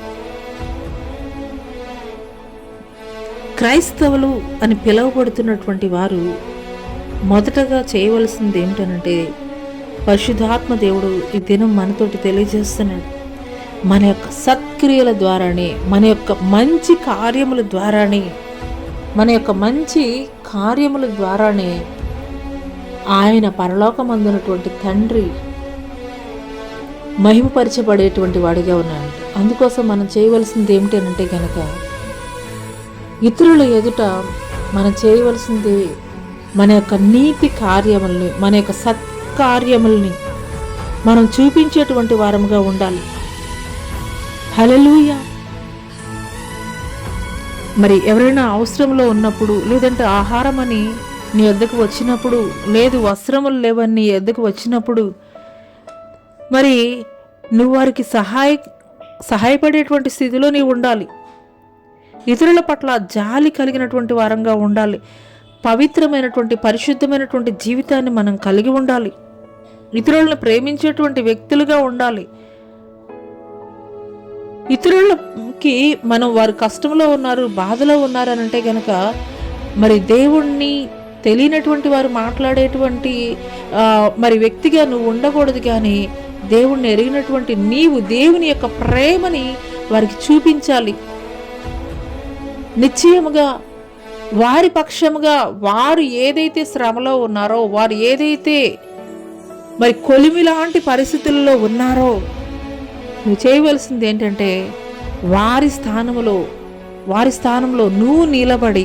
క్రైస్తవులు అని పిలువబడుతున్నటువంటి వారు మొదటగా చేయవలసింది ఏమిటనంటే, పరిశుద్ధాత్మ దేవుడు ఈ దినం మనతోటి తెలియజేస్తున్నాడు, మన యొక్క సత్క్రియల ద్వారానే, మన యొక్క మంచి కార్యముల ద్వారానే ఆయన పరలోకమందున్నటువంటి తండ్రి మహిమపరచబడేటువంటి వాడిగా ఉన్నాడు. అందుకోసం మనం చేయవలసింది ఏమిటనంటే కనుక ఇతరుల ఎదుట మనం చేయవలసింది మన యొక్క నీతి కార్యముల్ని, మన యొక్క సత్కార్యముల్ని మనం చూపించేటువంటి వారముగా ఉండాలి. హల్లెలూయా. మరి ఎవరైనా అవసరంలో ఉన్నప్పుడు, లేదంటే ఆహారం అని నీ వద్దకు వచ్చినప్పుడు, లేదు వస్త్రములు లేవని నీ వద్దకు వచ్చినప్పుడు, మరి నువ్వు వారికి సహాయపడేటువంటి స్థితిలో నీవు ఉండాలి. ఇతరుల పట్ల జాలి కలిగినటువంటి వారంగా ఉండాలి. పవిత్రమైనటువంటి పరిశుద్ధమైనటువంటి జీవితాన్ని మనం కలిగి ఉండాలి. ఇతరులను ప్రేమించేటువంటి వ్యక్తులుగా ఉండాలి. ఇతరులకి మనం వారు కష్టంలో ఉన్నారు, బాధలో ఉన్నారు అని అంటే కనుక, మరి దేవుణ్ణి తెలియనటువంటి వారు మాట్లాడేటువంటి మరి వ్యక్తిగా నువ్వు ఉండకూడదు. కానీ దేవుణ్ణి ఎరిగినటువంటి నీవు దేవుని యొక్క ప్రేమని వారికి చూపించాలి. నిశ్చయముగా వారి పక్షముగా వారు ఏదైతే శ్రమలో ఉన్నారో, వారు ఏదైతే మరి కొలిమి లాంటి పరిస్థితుల్లో ఉన్నారో, నువ్వు చేయవలసింది ఏంటంటే వారి స్థానంలో నువ్వు నిలబడి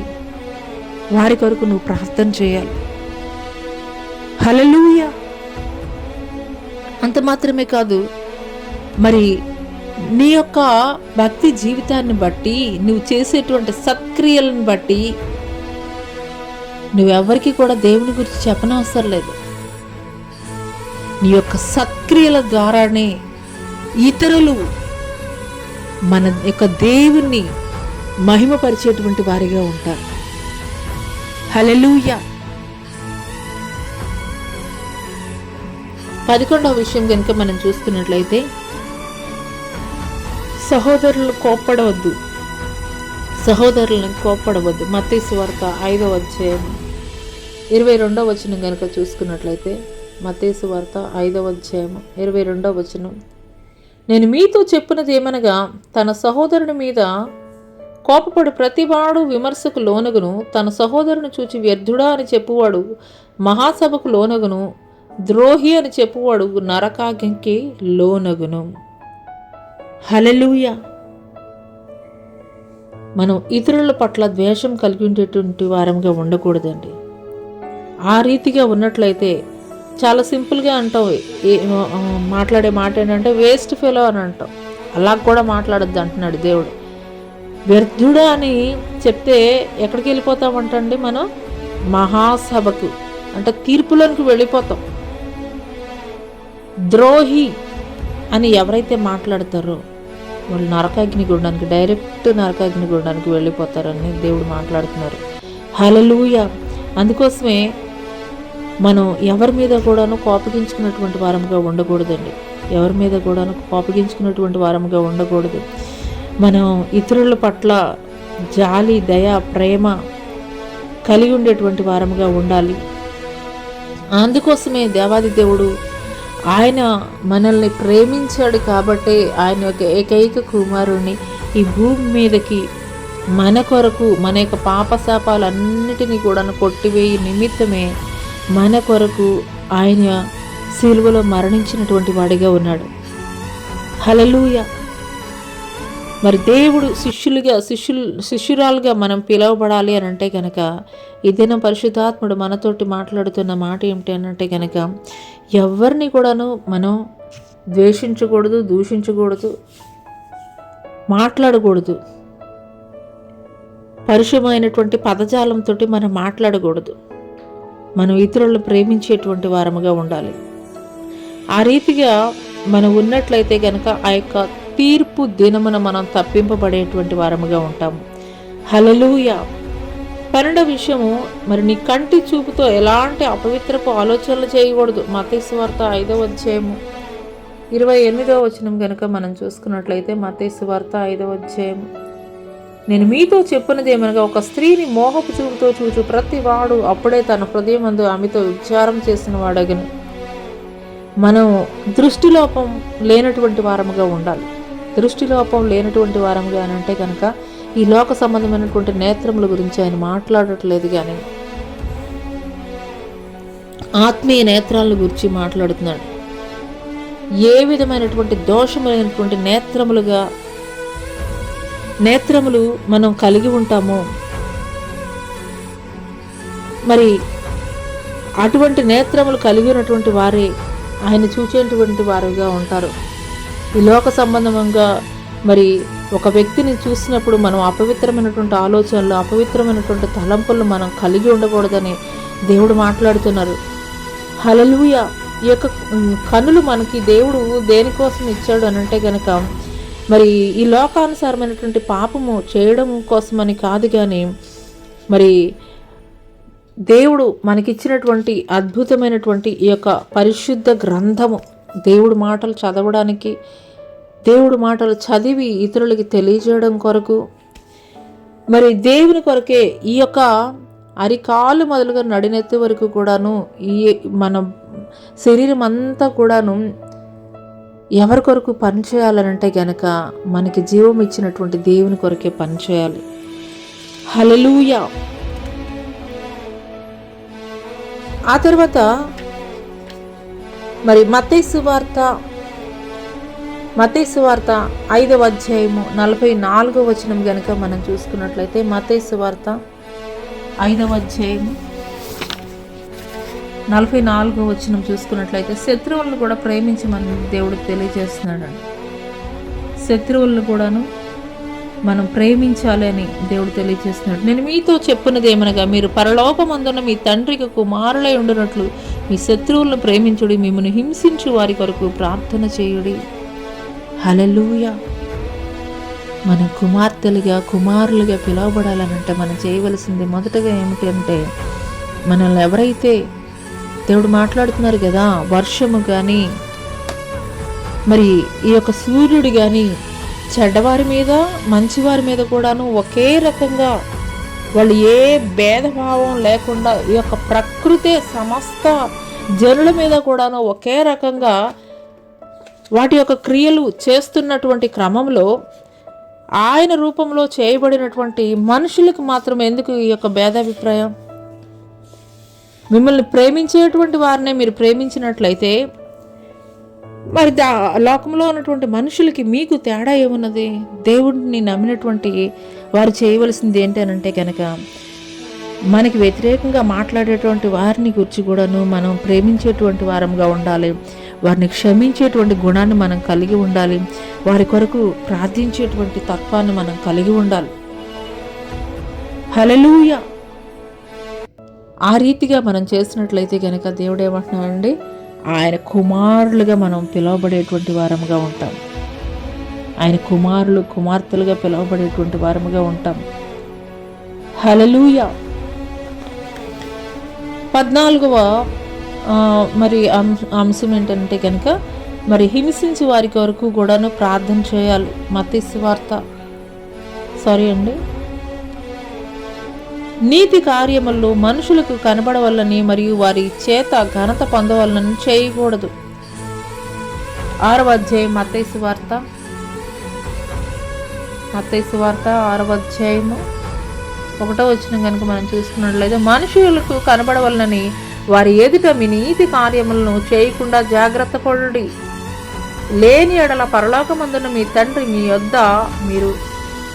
వారి కొరకు నువ్వు ప్రార్థన చేయాలి. హల్లెలూయా. అంత మాత్రమే కాదు, మరి నీ యొక్క భక్తి జీవితాన్ని బట్టి, నువ్వు చేసేటువంటి సత్క్రియలను బట్టి నువ్వెవరికి కూడా దేవుని గురించి చెప్పనవసరం లేదు. నీ యొక్క సత్క్రియల ద్వారానే ఇతరులు మన యొక్క దేవుణ్ణి మహిమపరిచేటువంటి వారిగా ఉంటారు. హల్లెలూయా. 11వ విషయం కనుక మనం చూస్తున్నట్లయితే, సహోదరులను కోప్పడవద్దు. మత్తయి సువార్త 5వ అధ్యాయం 22వ వచనం కనుక చూసుకున్నట్లయితే, మత్తయి సువార్త 5వ అధ్యాయం 22వ వచనం, నేను మీతో చెప్పినది ఏమనగా, తన సహోదరుని మీద కోపపడు ప్రతివాడు విమర్శకు లోనగును, తన సహోదరుని చూచి వ్యర్థుడా అని చెప్పువాడు మహాసభకు లోనగును, ద్రోహి అని చెప్పువాడు నరకాగ్నికి లోనగును. హల్లెలూయా. మనం ఇతరుల పట్ల ద్వేషం కలిగి ఉండేటువంటి వారంగా ఉండకూడదండి. ఆ రీతిగా ఉన్నట్లయితే చాలా సింపుల్గా అంటాం, మాట్లాడే మాట ఏంటంటే వేస్ట్ ఫెలో అని అంటాం. అలా కూడా మాట్లాడొద్దు అంటున్నాడు దేవుడు. వ్యర్థుడా అని చెప్తే ఎక్కడికి వెళ్ళిపోతామంటండి మనం? మహాసభకు, అంటే తీర్పులోనికి వెళ్ళిపోతాం. ద్రోహి అని ఎవరైతే మాట్లాడతారో వాళ్ళు నరకాగ్ని గుండానికి, డైరెక్ట్ నరకాగ్ని గుండానికి వెళ్ళిపోతారని దేవుడు మాట్లాడుతున్నారు. హల్లెలూయా. అందుకోసమే మనం ఎవరి మీద కూడాను కోపగించుకున్నటువంటి వారంగా ఉండకూడదండి. ఎవరి మీద కూడాను కోపగించుకున్నటువంటి వారంగా ఉండకూడదు. మనం ఇతరుల పట్ల జాలి, దయ, ప్రేమ కలిగి ఉండేటువంటి వారముగా ఉండాలి. అందుకోసమే దేవాది దేవుడు ఆయన మనల్ని ప్రేమించాడు కాబట్టి ఆయన యొక్క ఏకైక కుమారుణ్ణి ఈ భూమి మీదకి మన కొరకు, మన యొక్క పాపశాపాలన్నిటినీ కూడా కొట్టివేయి నిమిత్తమే మన కొరకు ఆయన సిలువలో మరణించినటువంటి వాడిగా ఉన్నాడు. హల్లెలూయా. మరి దేవుడు శిష్యురాలుగా మనం పిలువబడాలి అని అంటే కనుక, ఈ దినం పరిశుద్ధాత్ముడు మనతోటి మాట్లాడుతున్న మాట ఏమిటి అని అంటే కనుక, ఎవరిని కూడాను మనం ద్వేషించకూడదు, దూషించకూడదు, మాట్లాడకూడదు. పరుషమైనటువంటి పదజాలంతో మనం మాట్లాడకూడదు. మనం ఇతరులను ప్రేమించేటువంటి వారముగా ఉండాలి. ఆ రీతిగా మనం ఉన్నట్లయితే కనుక ఆ యొక్క తీర్పు దినమున మనం తప్పింపబడేటువంటి వారముగా ఉంటాము. హల్లెలూయా. 12వ విషయము, మరి నీ కంటి చూపుతో ఎలాంటి అపవిత్రపు ఆలోచనలు చేయకూడదు. మత్తయి సువార్త 5వ అధ్యాయము 28వ వచనం కనుక మనం చూసుకున్నట్లయితే, మత్తయి సువార్త 5వ అధ్యాయము, నేను మీతో చెప్పినది ఏమనగా, ఒక స్త్రీని మోహపు చూపుతో చూచు ప్రతి వాడు అప్పుడే తన హృదయమందు ఆమెతో విచారం చేసిన వాడగను. మనం దృష్టిలోపం లేనటువంటి వారముగా ఉండాలి. దృష్టిలోపం లేనటువంటి వారముగా అని అంటే కనుక, ఈ లోక సంబంధమైనటువంటి నేత్రముల గురించి ఆయన మాట్లాడట్లేదు, కానీ ఆత్మీయ నేత్రాల గురించి మాట్లాడుతున్నాడు. ఏ విధమైనటువంటి దోషమైనటువంటి నేత్రములుగా నేత్రములు మనం కలిగి ఉంటామో, మరి అటువంటి నేత్రములు కలిగి ఉన్నటువంటి వారే ఆయన చూసేటువంటి వారుగా ఉంటారు. ఈ లోక సంబంధంగా మరి ఒక వ్యక్తిని చూసినప్పుడు మనం అపవిత్రమైనటువంటి ఆలోచనలు, అపవిత్రమైనటువంటి తలంపులు మనం కలిగి ఉండకూడదని దేవుడు మాట్లాడుతున్నారు. హల్లెలూయా. ఈ యొక్క కన్నులు మనకి దేవుడు దేనికోసం ఇచ్చాడు అని అంటే కనుక, మరి ఈ లోకానుసారమైనటువంటి పాపము చేయడం కోసమని కాదు, కానీ మరి దేవుడు మనకిచ్చినటువంటి అద్భుతమైనటువంటి ఈ యొక్క పరిశుద్ధ గ్రంథము, దేవుడు మాటలు చదవడానికి, దేవుడు మాటలు చదివి ఇతరులకి తెలియజేయడం కొరకు, మరి దేవుని కొరకే ఈ యొక్క అరికాలు మొదలుగా నడినెత్తి వరకు కూడాను ఈ మన శరీరం అంతా కూడాను ఎవరి కొరకు పనిచేయాలనంటే గనక మనకి జీవం ఇచ్చినటువంటి దేవుని కొరకే పనిచేయాలి. హల్లెలూయా. ఆ తర్వాత మరి మత్తయి సువార్త 5వ అధ్యాయము 44వ వచనం కనుక మనం చూసుకున్నట్లయితే, మత్తయి సువార్త 5వ అధ్యాయము 44వ వచనం చూసుకున్నట్లయితే, శత్రువులను కూడా ప్రేమించమని దేవుడు తెలియజేస్తున్నాడండి. శత్రువులను కూడాను మనం ప్రేమించాలి అని దేవుడు తెలియజేస్తున్నాడు. నేను మీతో చెప్పున్నది ఏమనగా, మీరు పరలోకమందున్న మీ తండ్రికి కుమారులై ఉండునట్లు మీ శత్రువులను ప్రేమించుడి, మిమ్మల్ని హింసించు వారి కొరకు ప్రార్థన చేయుడి. హల్లెలూయా. మనం కుమారులుగా పిలువబడాలనంటే మనం చేయవలసింది మొదటగా ఏమిటి అంటే, మనల్ని ఎవరైతే దేవుడు మాట్లాడుతున్నారు కదా, వర్షము కానీ మరి ఈ యొక్క సూర్యుడు కానీ చెడ్డవారి మీద మంచివారి మీద కూడాను ఒకే రకంగా, వాళ్ళు ఏ భేదభావం లేకుండా ఈ యొక్క ప్రకృతే సమస్త జనుల మీద కూడాను ఒకే రకంగా వాటి యొక్క క్రియలు చేస్తున్నటువంటి క్రమంలో ఆయన రూపంలో చేయబడినటువంటి మనుషులకు మాత్రం ఎందుకు ఈ యొక్క భేదాభిప్రాయం? మిమ్మల్ని ప్రేమించేటువంటి వారినే మీరు ప్రేమించినట్లయితే మరి లోకంలో ఉన్నటువంటి మనుషులకి మీకు తేడా ఏమున్నది? దేవుడిని నమ్మినటువంటి వారు చేయవలసింది ఏంటి అని అంటే కనుక, మనకి వ్యతిరేకంగా మాట్లాడేటువంటి వారిని గురించి కూడాను మనం ప్రేమించేటువంటి వారంగా ఉండాలి. వారిని క్షమించేటువంటి గుణాన్ని మనం కలిగి ఉండాలి. వారి కొరకు ప్రార్థించేటువంటి తత్వాన్ని మనం కలిగి ఉండాలి. హల్లెలూయా. ఆ రీతిగా మనం చేసినట్లయితే కనుక దేవుడు ఏమంటున్నాడండి, ఆయన కుమారులుగా మనం పిలువబడేటువంటి వారముగా ఉంటాం. ఆయన కుమారులు కుమార్తెలుగా పిలువబడేటువంటి వారముగా ఉంటాం. హల్లెలూయా. 14వ మరి అంశం ఏంటంటే కనుక, మరి హింసించి వారి కొరకు కూడాను ప్రార్థన చేయాలి. మత్తయి సువార్త నీతి కార్యములు మనుషులకు కనబడవల్లని మరియు వారి చేత ఘనత పొందవలనని చేయకూడదు. 6వ అధ్యాయం మత్తయి సువార్త 6వ అధ్యాయము 1వ వచనం కనుక మనం చూసుకున్నట్లయితే, మనుషులకు కనబడవలనని వారి ఎదుట మీ నీతి కార్యములను చేయకుండా జాగ్రత్త పడుడి. లేని ఎడల పరలోకమందున మీ తండ్రి మీ యొద్ద మీరు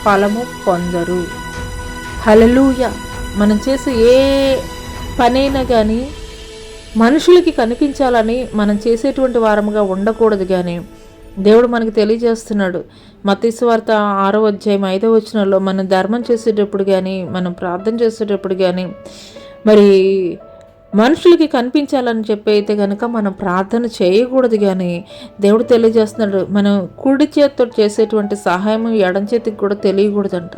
ఫలము పొందరు. హల్లెలూయా. మనం చేసే ఏ పనైనా కానీ మనుషులకి కనిపించాలని మనం చేసేటువంటి వారముగా ఉండకూడదు. కానీ దేవుడు మనకు తెలియజేస్తున్నాడు. మత్తయి సువార్త 6వ అధ్యాయం 5వ వచనంలో, మనం ధర్మం చేసేటప్పుడు కానీ మనం ప్రార్థన చేసేటప్పుడు కానీ మరి మనుషులకి కనిపించాలని చెప్పి అయితే కనుక మనం ప్రార్థన చేయకూడదు. కానీ దేవుడు తెలియజేస్తున్నాడు, మనం కుడి చేతితో చేసేటువంటి సహాయం ఎడం చేతికి కూడా తెలియకూడదంట.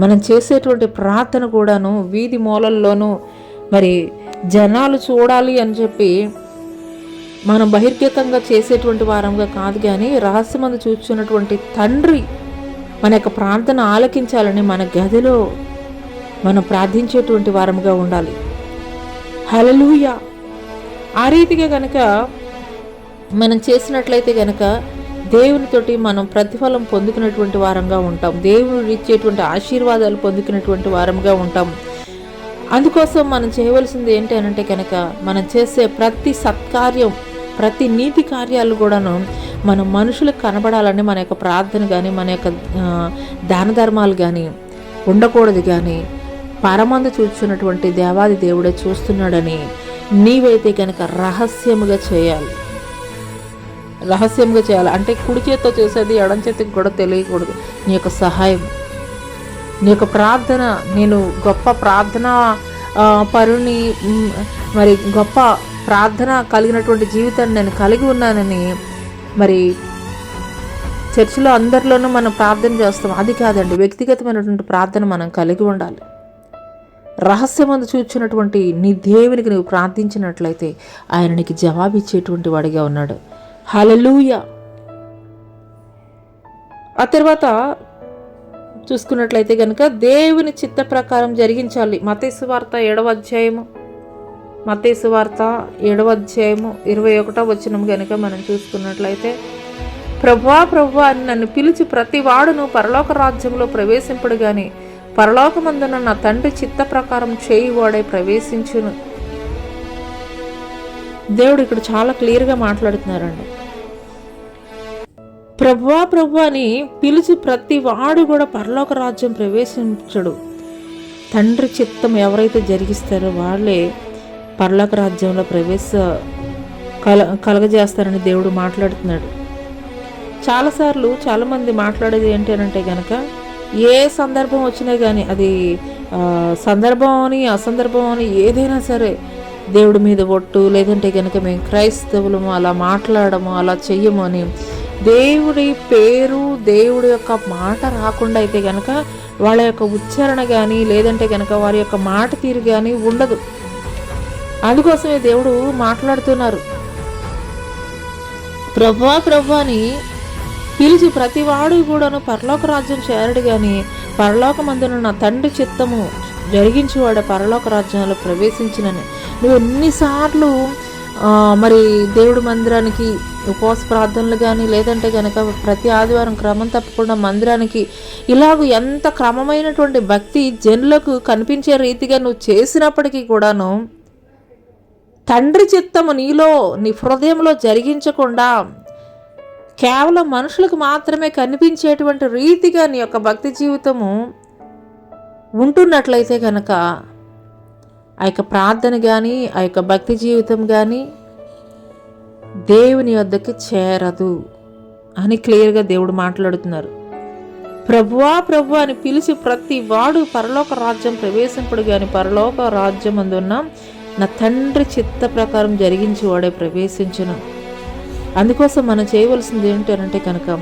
మనం చేసేటువంటి ప్రార్థన కూడాను వీధి మూలల్లోనూ మరి జనాలు చూడాలి అని చెప్పి మనం బహిర్గతంగా చేసేటువంటి వారంగా కాదు, కానీ రహస్యమందు చూస్తున్నటువంటి తండ్రి మన యొక్క ప్రార్థన ఆలకించాలని మన గదిలో మనం ప్రార్థించేటువంటి వారముగా ఉండాలి. హల్లెలూయా. ఆ రీతిగా కనుక మనం చేసినట్లయితే కనుక దేవునితోటి మనం ప్రతిఫలం పొందుకున్నటువంటి వారంగా ఉంటాం. దేవుడు ఇచ్చేటువంటి ఆశీర్వాదాలు పొందుకున్నటువంటి వారంగా ఉంటాం. అందుకోసం మనం చేయవలసింది ఏంటి అనంటే కనుక, మనం చేసే ప్రతి సత్కార్యం ప్రతి నీతి కార్యాలు కూడాను మన మనుషులకు కనబడాలని మన యొక్క ప్రార్థన కానీ మన యొక్క దాన ధర్మాలు కానీ ఉండకూడదు, కానీ పరమందు చూస్తున్నటువంటి దేవాది దేవుడే చూస్తున్నాడని నీవైతే కనుక రహస్యముగా చేయాలి. రహస్యంగా చేయాలి అంటే కుడి చేత్తో చేసేది ఎడం చేతికి కూడా తెలియకూడదు. నీ యొక్క సహాయం, నీ యొక్క ప్రార్థన, నేను గొప్ప ప్రార్థన పరుని, మరి గొప్ప ప్రార్థన కలిగినటువంటి జీవితాన్ని నేను కలిగి ఉన్నానని మరి చర్చిలో అందరిలోనూ మనం ప్రార్థన చేస్తాం. అది కాదండి, వ్యక్తిగతమైనటువంటి ప్రార్థన మనం కలిగి ఉండాలి. రహస్యమందు చూచినటువంటి నీ దేవునికి నువ్వు ప్రార్థించినట్లయితే ఆయన నీకు జవాబిచ్చేటువంటి వాడిగా ఉన్నాడు. హల్లెలూయా. ఆ తర్వాత చూసుకున్నట్లయితే కనుక దేవుని చిత్త ప్రకారం జరిగించాలి. మత్తయి సువార్త 7వ అధ్యాయము 21వ వచనం కనుక మనం చూసుకున్నట్లయితే, ప్రభువా ప్రభువా అని నన్ను పిలిచి ప్రతి వాడును పరలోక రాజ్యంలో ప్రవేశింపడు గాని పరలోకమందున నా తండ్రి చిత్త ప్రకారం చేయువాడే ప్రవేశించును. దేవుడు ఇక్కడ చాలా క్లియర్గా మాట్లాడుతున్నారండి. ప్రభువా ప్రభువా అని పిలిచి ప్రతి వాడు కూడా పరలోక రాజ్యం ప్రవేశించడు. తండ్రి చిత్తం ఎవరైతే జరిగిస్తారో వాళ్ళే పరలోక రాజ్యంలో కలగజేస్తారని దేవుడు మాట్లాడుతున్నాడు. చాలాసార్లు చాలామంది మాట్లాడేది ఏంటి అంటే కనుక, ఏ సందర్భం వచ్చినా కానీ అది సందర్భం అని అసందర్భం అని ఏదైనా సరే దేవుడి మీద ఒట్టు, లేదంటే కనుక మేము క్రైస్తవులము అలా మాట్లాడము, అలా చెయ్యము అని దేవుడి పేరు, దేవుడి యొక్క మాట రాకుండా అయితే కనుక వాళ్ళ యొక్క ఉచ్చారణ కానీ లేదంటే కనుక వారి యొక్క మాట తీరు కానీ ఉండదు. అందుకోసమే దేవుడు మాట్లాడుతున్నారు. ప్రభువా ప్రభువా అని పిలిచి ప్రతివాడు కూడాను పరలోక రాజ్యం చేరడు కానీ పరలోకమందున నా తండ్రి చిత్తము జరిగించేవాడు పరలోక రాజ్యంలో ప్రవేశించినని. నువ్వు ఎన్నిసార్లు మరి దేవుడి మందిరానికి ఉపవాస ప్రార్థనలు కానీ లేదంటే కనుక ప్రతి ఆదివారం క్రమం తప్పకుండా మందిరానికి ఇలాగ ఎంత క్రమమైనటువంటి భక్తి జనులకు కనిపించే రీతిగా నువ్వు చేసినప్పటికీ కూడాను తండ్రి చిత్తము నీలో నీ హృదయంలో జరిగించకుండా కేవలం మనుషులకు మాత్రమే కనిపించేటువంటి రీతిగా నీ యొక్క భక్తి జీవితము ఉంటున్నట్లయితే కనుక ఆ యొక్క ప్రార్థన కానీ ఆ యొక్క భక్తి జీవితం కానీ దేవుని వద్దకి చేరదు అని క్లియర్గా దేవుడు మాట్లాడుతున్నారు. ప్రభువా ప్రభువా అని పిలిచి ప్రతి వాడు పరలోక రాజ్యం ప్రవేశింపడు కానీ పరలోక రాజ్యం అందున్న నా తండ్రి చిత్త ప్రకారం జరిగించి వాడే ప్రవేశించును. అందుకోసం మనం చేయవలసింది ఏంటి అంటే కనుక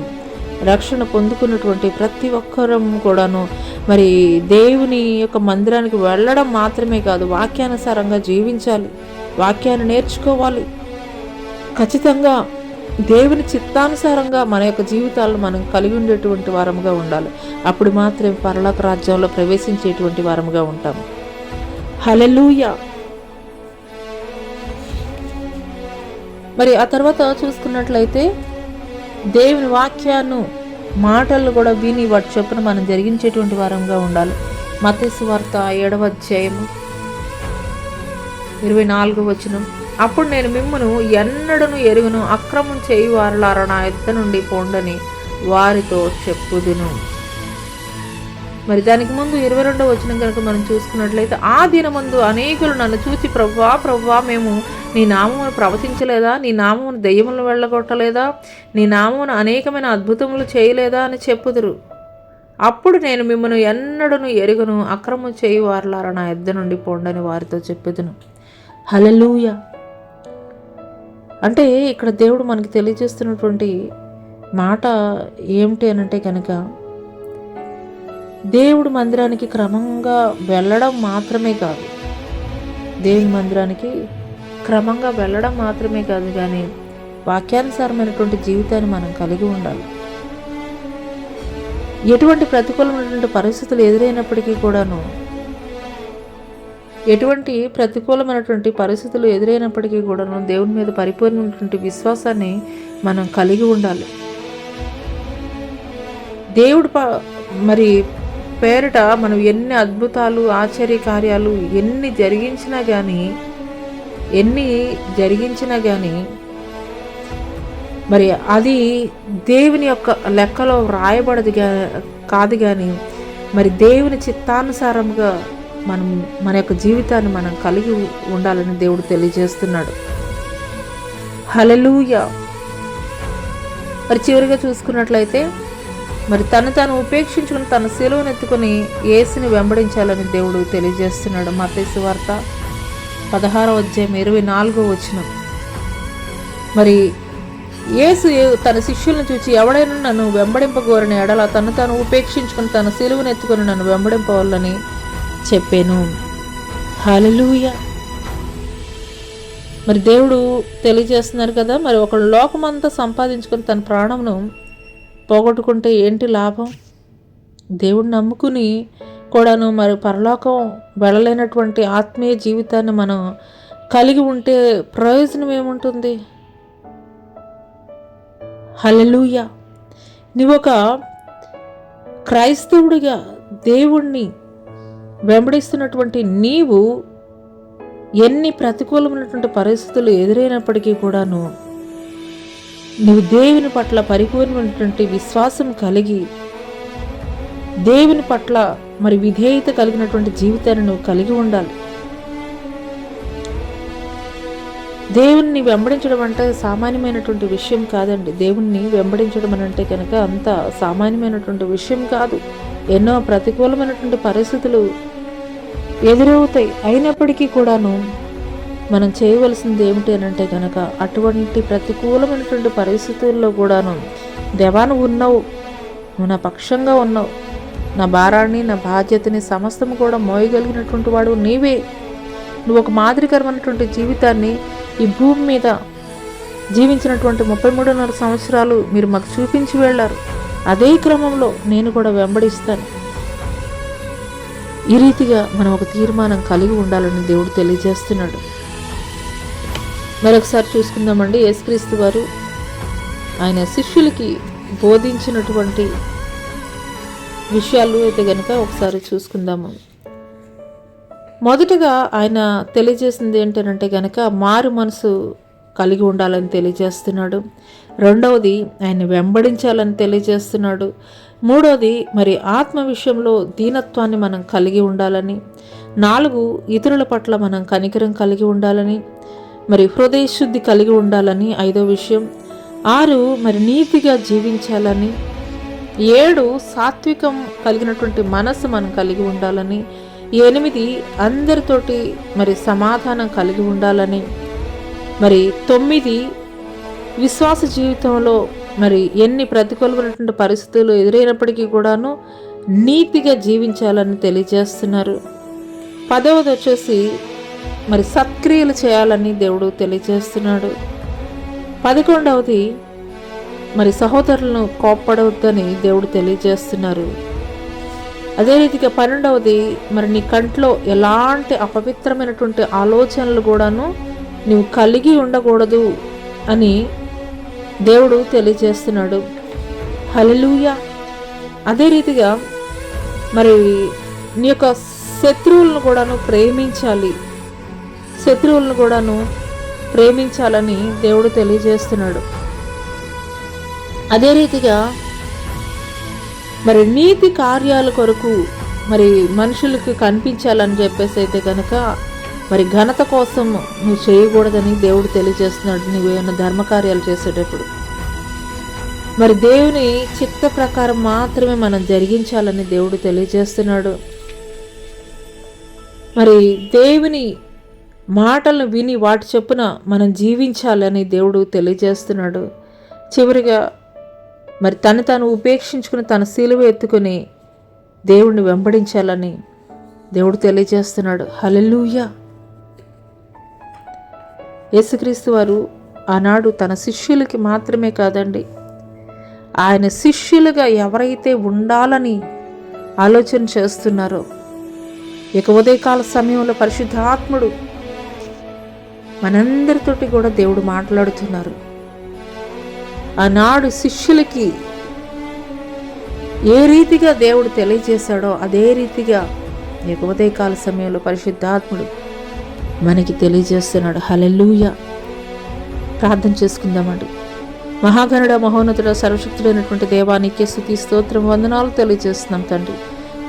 రక్షణ పొందుకున్నటువంటి ప్రతి ఒక్కరం కూడాను మరి దేవుని యొక్క మందిరానికి వెళ్ళడం మాత్రమే కాదు, వాక్యానుసారంగా జీవించాలి, వాక్యాన్ని నేర్చుకోవాలి. ఖచ్చితంగా దేవుని చిత్తానుసారంగా మన యొక్క జీవితాలను మనం కలిగి ఉండేటువంటి వారముగా ఉండాలి. అప్పుడు మాత్రమే పరలోక రాజ్యంలో ప్రవేశించేటువంటి వారముగా ఉంటాము. హల్లెలూయా. మరి ఆ తర్వాత చూసుకున్నట్లయితే దేవుని వాక్యాన్ని మాటలు కూడా విని వాటి చొప్పున మనం జరిగించేటువంటి వారంగా ఉండాలి. మత్తయి సువార్త 7వ అధ్యాయము 24వ వచనం, అప్పుడు నేను మిమ్మును ఎన్నడను ఎరుగును, అక్రమం చేయువారులారా నా యొద్ద నుండి పొండని వారితో చెప్పుదును. మరి దానికి ముందు 22వ వచనం కనుక మనం చూసుకున్నట్లయితే, ఆ దినమందు అనేకులు నన్ను చూసి ప్రభువా ప్రభువా మేము నీ నామమును ప్రవచించలేదా, నీ నామమును దెయ్యములను వెళ్ళగొట్టలేదా, నీ నామమును అనేకమైన అద్భుతములు చేయలేదా అని చెప్పుదురు. అప్పుడు నేను మిమ్మల్ని ఎన్నడను ఎరుగును, అక్రమం చేయువారులారా నా యొద్ద నుండి పొండని వారితో చెప్పుదును. హల్లెలూయా. అంటే ఇక్కడ దేవుడు మనకి తెలియజేస్తున్నటువంటి మాట ఏమిటి అనంటే కనుక, దేవుడి మందిరానికి క్రమంగా వెళ్ళడం మాత్రమే కాదు, దేవుని మందిరానికి క్రమంగా వెళ్ళడం మాత్రమే కాదు కానీ వాక్యానుసారమైనటువంటి జీవితాన్ని మనం కలిగి ఉండాలి. ఎటువంటి ప్రతికూలమైనటువంటి పరిస్థితులు ఎదురైనప్పటికీ కూడాను దేవుని మీద పరిపూర్ణమైనటువంటి విశ్వాసాన్ని మనం కలిగి ఉండాలి. దేవుడు మరి పేరిట మనం ఎన్ని అద్భుతాలు ఆశ్చర్య కార్యాలు ఎన్ని జరిగించినా కానీ మరి అది దేవుని యొక్క లెక్కలో వ్రాయబడదు కాదు, కానీ మరి దేవుని చిత్తానుసారంగా మనం మన యొక్క జీవితాన్ని మనం కలిగి ఉండాలని దేవుడు తెలియజేస్తున్నాడు. హల్లెలూయా. మరి చివరిగా చూసుకున్నట్లయితే మరి తాను ఉపేక్షించుకుని తన సిలువను ఎత్తుకొని యేసుని వెంబడించాలని దేవుడు తెలియజేస్తున్నాడు. మత్తయి సువార్త 16వ అధ్యాయం 24వ వచనం. మరి యేసు తన శిష్యులను చూచి, ఎవడైనా నన్ను వెంబడింపగోరని ఎడల తాను ఉపేక్షించుకుని తన సిలువను ఎత్తుకొని నన్ను వెంబడింపవాలని చెప్పాను. హల్లెలూయా. మరి దేవుడు తెలియజేస్తున్నారు కదా, మరి ఒక లోకమంతా సంపాదించుకొని తన ప్రాణమును పోగొట్టుకుంటే ఏంటి లాభం? దేవుడిని నమ్ముకుని కూడాను మరి పరలోకం వెళ్ళలేనటువంటి ఆత్మీయ జీవితాన్ని మనం కలిగి ఉంటే ప్రయోజనం ఏముంటుంది? హల్లెలూయా. నీవొక క్రైస్తవుడిగా దేవుణ్ణి వెంబడిస్తున్నటువంటి నీవు ఎన్ని ప్రతికూలమైనటువంటి పరిస్థితులు ఎదురైనప్పటికీ కూడాను నువ్వు దేవుని పట్ల పరిపూర్ణమైనటువంటి విశ్వాసం కలిగి దేవుని పట్ల మరి విధేయత కలిగినటువంటి జీవితాన్ని నువ్వు కలిగి ఉండాలి. దేవుణ్ణి వెంబడించడం అంటే సామాన్యమైనటువంటి విషయం కాదండి. దేవుణ్ణి వెంబడించడం అని అంటే కనుక అంత సామాన్యమైనటువంటి విషయం కాదు. ఎన్నో ప్రతికూలమైనటువంటి పరిస్థితులు ఎదురవుతాయి. అయినప్పటికీ కూడాను మనం చేయవలసింది ఏమిటి అని అంటే కనుక అటువంటి ప్రతికూలమైనటువంటి పరిస్థితుల్లో కూడాను, దేవా నువ్వు ఉన్నావు, నువ్వు నా పక్షంగా ఉన్నావు, నా భారాన్ని నా బాధ్యతని సమస్తము కూడా మోయగలిగినటువంటి వాడు నీవే. నువ్వు ఒక మాదిరికరమైనటువంటి జీవితాన్ని ఈ భూమి మీద జీవించినటువంటి 33.5 సంవత్సరాలు మీరు మాకు చూపించి వెళ్ళారు. అదే క్రమంలో నేను కూడా వెంబడిస్తాను. ఈ రీతిగా మనం ఒక తీర్మానం కలిగి ఉండాలని దేవుడు తెలియజేస్తున్నాడు. మరొకసారి చూసుకుందామండి. యేసుక్రీస్తు వారు ఆయన శిష్యులకి బోధించినటువంటి విషయాలు అయితే కనుక ఒకసారి చూసుకుందాము. మొదటగా ఆయన తెలియజేసింది ఏంటంటే కనుక మారు మనసు కలిగి ఉండాలని తెలియజేస్తున్నాడు. రెండవది ఆయన వెంబడించాలని తెలియజేస్తున్నాడు. మూడవది మరి ఆత్మ విషయంలో దీనత్వాన్ని మనం కలిగి ఉండాలని. 4 ఇతరుల పట్ల మనం కనికరం కలిగి ఉండాలని, మరి హృదయ శుద్ధి కలిగి ఉండాలని 5వ విషయం. 6 మరి నీతిగా జీవించాలని. 7 సాత్వికం కలిగినటువంటి మనసు మనం కలిగి ఉండాలని. 8 అందరితోటి మరి సమాధానం కలిగి ఉండాలని. మరి 9 విశ్వాస జీవితంలో మరి ఎన్ని ప్రతికూలమైనటువంటి పరిస్థితులు ఎదురైనప్పటికీ కూడాను నీతిగా జీవించాలని తెలియజేస్తున్నారు. 10వది వచ్చేసి మరి సత్క్రియలు చేయాలని దేవుడు తెలియజేస్తున్నాడు. 11వది మరి సహోదరులను కోప్పడవద్దని దేవుడు తెలియజేస్తున్నారు. అదే రీతిగా 12వది మరి నీ కంట్లో ఎలాంటి అపవిత్రమైనటువంటి ఆలోచనలు కూడాను నువ్వు కలిగి ఉండకూడదు అని దేవుడు తెలియజేస్తున్నాడు. హల్లెలూయా. అదే రీతిగా మరి నీ యొక్క శత్రువులను కూడాను ప్రేమించాలని దేవుడు తెలియజేస్తున్నాడు. అదే రీతిగా మరి నీతి కార్యాల కొరకు మరి మనుషులకు కనిపించాలని చెప్పేసి అయితే కనుక మరి ఘనత కోసం నువ్వు చేయకూడదని దేవుడు తెలియజేస్తున్నాడు. నువ్వేమైనా ధర్మకార్యాలు చేసేటప్పుడు మరి దేవుని చిత్త ప్రకారం మాత్రమే మనం జరిగించాలని దేవుడు తెలియజేస్తున్నాడు. మరి దేవుని మాటలను విని వాటి చొప్పున మనం జీవించాలని దేవుడు తెలియజేస్తున్నాడు. చివరిగా మరి తాను ఉపేక్షించుకుని తన సిలువ ఎత్తుకుని దేవుణ్ణి వెంబడించాలని దేవుడు తెలియజేస్తున్నాడు. హల్లెలూయా. యేసుక్రీస్తు వారు ఆనాడు తన శిష్యులకి మాత్రమే కాదండి, ఆయన శిష్యులుగా ఎవరైతే ఉండాలని ఆలోచన చేస్తున్నారో ఇక ఉదయకాల సమయంలో పరిశుద్ధాత్ముడు మనందరితోటి కూడా దేవుడు మాట్లాడుతున్నారు. ఆనాడు శిష్యులకి ఏ రీతిగా దేవుడు తెలియజేశాడో అదే రీతిగా ఇక ఉదయకాల సమయంలో పరిశుద్ధాత్ముడు మనకి తెలియజేస్తున్నాడు. హల్లెలూయా. ప్రార్థన చేసుకుందామండి. మహాగణుడ, మహోన్నతుడ, సర్వశక్తుడైనటువంటి దేవానికి స్తుతి స్తోత్రం వందనాలు తెలియజేస్తున్నాం తండ్రి.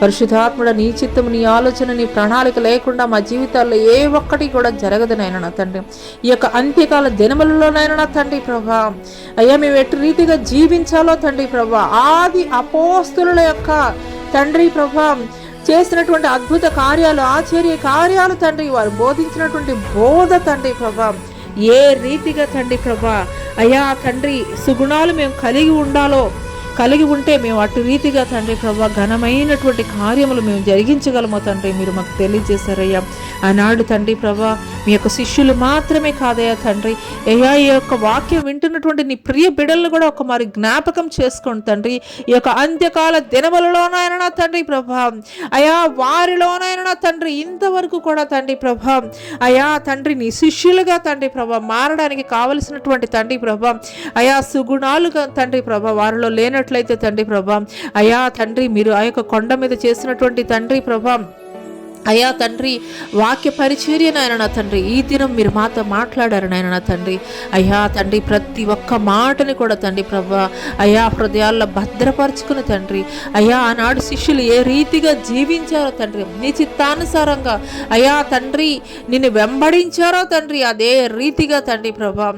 పరిశుద్ధాత్ముడ, నీ చిత్తము, నీ ఆలోచన, నీ ప్రణాళిక లేకుండా మా జీవితాల్లో ఏ ఒక్కటి కూడా జరగదునైనా నా తండ్రి. ఈ యొక్క అంత్యకాల దినములలోనైనా నా తండ్రి ప్రభా అయ్యా మేము ఎటు రీతిగా జీవించాలో తండ్రి ప్రభా, ఆది అపోస్తుల యొక్క తండ్రి ప్రభా చేసినటువంటి అద్భుత కార్యాలు, ఆశ్చర్య కార్యాలు తండ్రి, వారు బోధించినటువంటి బోధ తండ్రి ప్రభా ఏ రీతిగా తండ్రి ప్రభా అయ్యా తండ్రి సుగుణాలు మేము కలిగి ఉంటే మేము అటు రీతిగా తండ్రి ప్రభా ఘనమైనటువంటి కార్యములు మేము జరిగించగలమో తండ్రి మీరు మాకు తెలియజేశారయ్యా. ఆనాడు తండ్రి ప్రభా మీ యొక్క శిష్యులు మాత్రమే కాదయ్యా తండ్రి, అయ్యా ఈ యొక్క వాక్యం వింటున్నటువంటి నీ ప్రియ బిడ్డలను కూడా ఒక మరి జ్ఞాపకం చేసుకోండి తండ్రి. ఈ యొక్క అంత్యకాల దినములలోనైనా తండ్రి ప్రభా అయా వారిలోనైనా తండ్రి ఇంతవరకు కూడా తండ్రి ప్రభా అయా తండ్రి నీ శిష్యులుగా తండ్రి ప్రభా మారడానికి కావలసినటువంటి తండ్రి ప్రభా అయా సుగుణాలుగా తండ్రి ప్రభా వారిలో లేనట్లయితే తండ్రి ప్రభా అయా తండ్రి మీరు ఆ యొక్క కొండ మీద చేసినటువంటి తండ్రి ప్రభా అయ్యా తండ్రి వాక్య పరిచర్య నాయన నా తండ్రి ఈ దినం మీరు మాతో మాట్లాడారు నాయన నా తండ్రి. అయ్యా తండ్రి ప్రతి ఒక్క మాటని కూడా తండ్రి ప్రభా అయ్యా హృదయాల్లో భద్రపరుచుకుని తండ్రి అయ్యా ఆనాడు శిష్యులు ఏ రీతిగా జీవించారో తండ్రి, నీ చిత్తానుసారంగా అయ్యా తండ్రి నిన్ను వెంబడించారో తండ్రి అదే రీతిగా తండ్రి ప్రభా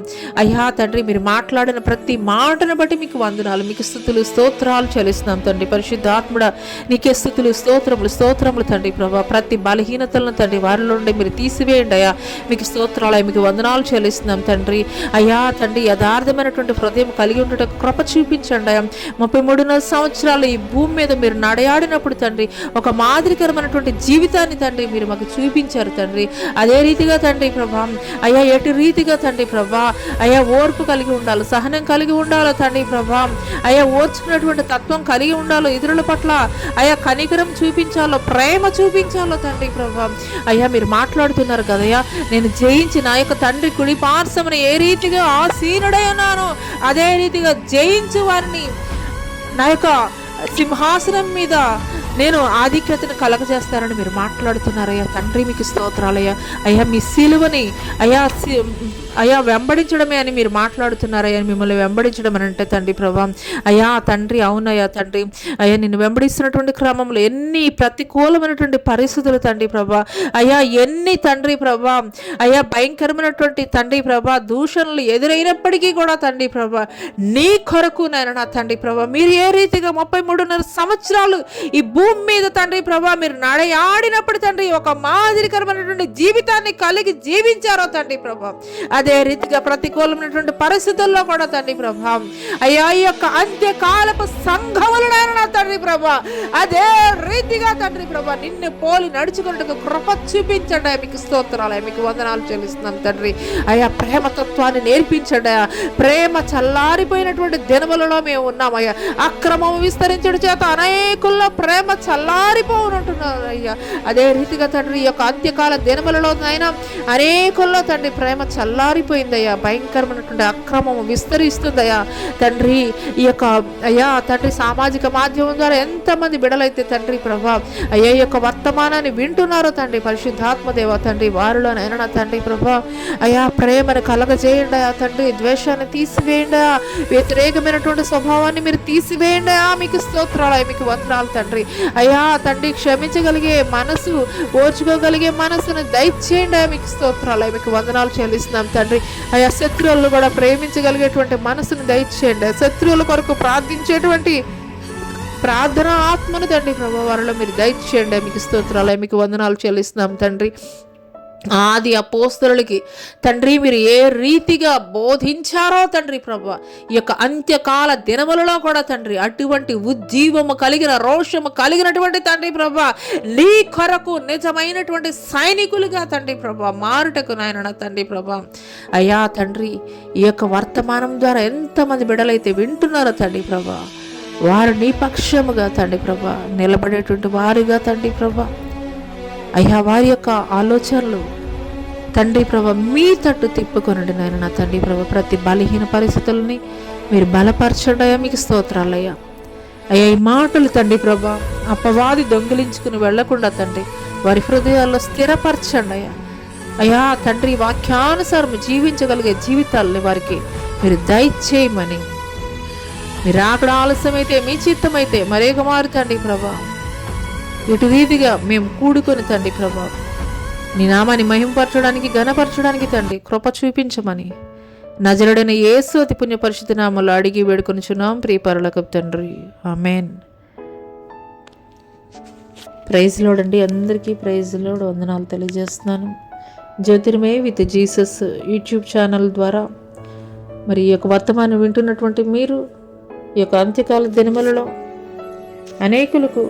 అయ్యా తండ్రి మీరు మాట్లాడిన ప్రతి మాటను బట్టి మీకు వందనాలు, మీకు స్తుతులు స్తోత్రాలు చెల్లిస్తున్నాం తండ్రి. పరిశుద్ధాత్ముడ నీకే స్తుతులు స్తోత్రములు తండ్రి ప్రభా. ప్రతి బలహీనతలను తండ్రి వారిలో నుండి మీరు తీసివేయండి అయ్యా, మీకు స్తోత్రాలు, మీకు వందనాలు చెల్లిస్తున్నాం తండ్రి. అయ్యా తండ్రి యథార్థమైనటువంటి హృదయం కలిగి ఉండటం కృప చూపించండి అయ్యా. 33 సంవత్సరాలు ఈ భూమి మీద మీరు నడయాడినప్పుడు తండ్రి ఒక మాదిరికరమైనటువంటి జీవితాన్ని తండ్రి మీరు మాకు చూపించారు తండ్రి. అదే రీతిగా తండ్రి ప్రభా అయ్యా ఎటు రీతిగా తండ్రి ప్రభా అయ్యా ఓర్పు కలిగి ఉండాలి, సహనం కలిగి ఉండాలో తండ్రి ప్రభా అయ్యా ఓర్చుకున్నటువంటి తత్వం కలిగి ఉండాలో, ఇతరుల పట్ల అయ్యా కనికరం చూపించాలో, ప్రేమ చూపించాలో తండ్రి ప్రభా అయ్యా మీరు మాట్లాడుతున్నారు కదయ్యా. నేను జయించి నా యొక్క తండ్రి కుడి పార్శ్వమున ఏ రీతిగా ఆసీనుడై ఉన్నానో అదే రీతిగా జయించు వారిని నా యొక్క సింహాసనం మీద నేను ఆధిక్యతను కలగజేస్తానని మీరు మాట్లాడుతున్నారయ్యా తండ్రి. మీకు స్తోత్రాలయ్యా. అయ్యా మీ సిలువని అయ్యా వెంబడించడమే అని మీరు మాట్లాడుతున్నారయ్యా. మిమ్మల్ని వెంబడించడం అని అంటే తండ్రి ప్రభా అయ్యా తండ్రి అవునయ్యా తండ్రి అయ్యా నిన్ను వెంబడిస్తున్నటువంటి క్రమంలో ఎన్ని ప్రతికూలమైనటువంటి పరిస్థితులు తండ్రి ప్రభా అయ్యా ఎన్ని తండ్రి ప్రభా అయ్యా భయంకరమైనటువంటి తండ్రి ప్రభా దూషణలు ఎదురైనప్పటికీ కూడా తండ్రి ప్రభా నీ కొరకు నేను నా తండ్రి ప్రభా మీరు ఏ రీతిగా 33.5 సంవత్సరాలు ఈ భూమి మీద తండ్రి ప్రభా మీరు నడయాడినప్పుడు తండ్రి ఒక మాదిరికరమైనటువంటి జీవితాన్ని కలిగి జీవించారో తండ్రి ప్రభా అదే రీతిగా ప్రతికూలమైనటువంటి పరిస్థితుల్లో కూడా తండ్రి ప్రభా అయ్యా ఈ యొక్క అంత్యకాలపు సంఘములైన తండ్రి ప్రభా అదే రీతిగా తండ్రి ప్రభా నిన్ను పోలి నడుచుకున్నట్టుగా కృప చూపించండి. మీకు స్తోత్రాలు, మీకు వందనాలు చెల్లిస్తున్నాం తండ్రి. అయ్యా ప్రేమతత్వాన్ని నేర్పించండి. ప్రేమ చల్లారిపోయినటువంటి దినములలో మేము ఉన్నామయ్యా. అక్రమం విస్తరించడం చేత అనేకుల్లో ప్రేమ చల్లారిపోనుంటున్నారు అయ్యా. అదే రీతిగా తండ్రి ఈ యొక్క అంత్యకాల దినములలో అయినా అనేకుల్లో తండ్రి ప్రేమ చల్లారిపోయిందయ్యా. భయంకరమైనటువంటి అక్రమం విస్తరిస్తుందయ్యా తండ్రి. ఈ యొక్క అయ్యా తండ్రి సామాజిక మాధ్యమం ద్వారా ఎంతమంది బిడలైతే తండ్రి ప్రభా అయ్యా ఈ యొక్క వర్తమానాన్ని వింటున్నారో తండ్రి పరిశుద్ధాత్మదేవ తండ్రి వారిలోనైనా తండ్రి ప్రభా అయ్యా ప్రేమను కలగజేయండి అయ్యా తండ్రి, ద్వేషాన్ని తీసివేయండి, వ్యతిరేకమైనటువంటి స్వభావాన్ని మీరు తీసివేయండి. మీకు స్తోత్రాలు, మీకు వందనాలు తండ్రి. అయ్యా తండ్రి క్షమించగలిగే మనసు, ఓర్చుకోగలిగే మనసును దయచేయండి. మీకు స్తోత్రాలు, మీకు వందనాలు చెల్లిస్తున్నాం తండ్రి. అయ్యా శత్రువులను కూడా ప్రేమించగలిగేటువంటి మనసును దయచేయండి. శత్రువుల కొరకు ప్రార్థించేటువంటి ప్రార్థన ఆత్మను తండ్రి ప్రభా వారిలో మీరు దయచేయండి. మీకు స్తోత్రాలు, మీకు వందనాలు చెల్లిస్తున్నాం తండ్రి. ఆది అపోస్తలులకి తండ్రి మీరు ఏ రీతిగా బోధించారో తండ్రి ప్రభా ఈ యొక్క అంత్యకాల దినములలో కూడా తండ్రి అటువంటి ఉజ్జీవము కలిగిన రోషము కలిగినటువంటి తండ్రి ప్రభా నీ కొరకు నిజమైనటువంటి సైనికులుగా తండ్రి ప్రభా మారుటకు నాయన తండ్రి ప్రభా అయ్యా తండ్రి ఈ యొక్క వర్తమానం ద్వారా ఎంతమంది బిడలైతే వింటున్నారో తండ్రి ప్రభా వారు నీ పక్షముగా తండ్రి ప్రభా నిలబడేటువంటి వారుగా తండ్రి ప్రభా అయ్యా వారి యొక్క ఆలోచనలు తండ్రి ప్రభా మీ తట్టు తిప్పుకొనండి నాయన నా తండ్రి ప్రభా. ప్రతి బలహీన పరిస్థితులని మీరు బలపరచండి అయ్యా. మీకు స్తోత్రాలయ్యా. అయ్యా ఈ మాటలు తండ్రి ప్రభా అపవాది దొంగిలించుకుని వెళ్లకుండా తండ్రి వారి హృదయాల్లో స్థిరపరచండి అయ్యా. అయ్యా తండ్రి వాక్యానుసారం జీవించగలిగే జీవితాలని వారికి మీరు దయచేయమని, మీరు అక్కడ ఆలస్యమైతే మీ చిత్తమైతే మరేక మారు తండ్రి ప్రభా ఇటు రీతిగా మేము కూడుకొని తండ్రి ప్రభా నీ నామాన్ని మహింపరచడానికి ఘనపరచడానికి తండ్రి కృప చూపించమని నజరుడైన యేసు అతి పుణ్య పరిశుద్ధ నామములో అడిగి వేడుకొనుచున్నాం ప్రియ పరలోకపు తండ్రి, ఆమేన్. ప్రైజ్ లార్డ్ అండి. అందరికీ ప్రైజ్ లార్డ్, వందనాలు తెలియజేస్తున్నాను. జ్యోతిర్మయ విత్ జీసస్ యూట్యూబ్ ఛానల్ ద్వారా మరి ఈ యొక్క వర్తమానం వింటున్నటువంటి మీరు ఈ యొక్క అంత్యకాల దినములలో అనేకులకు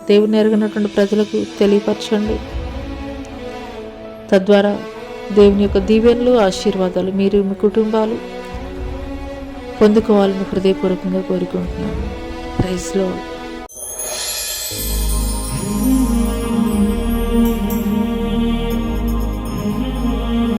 దేవుని ఎరగనటువంటి ప్రజలకు తెలియపరచండి. తద్వారా దేవుని యొక్క దీవెనలు, ఆశీర్వాదాలు మీరు మీ కుటుంబాలు పొందుకోవాలని హృదయపూర్వకంగా కోరుకుంటున్నాను. Praise lord.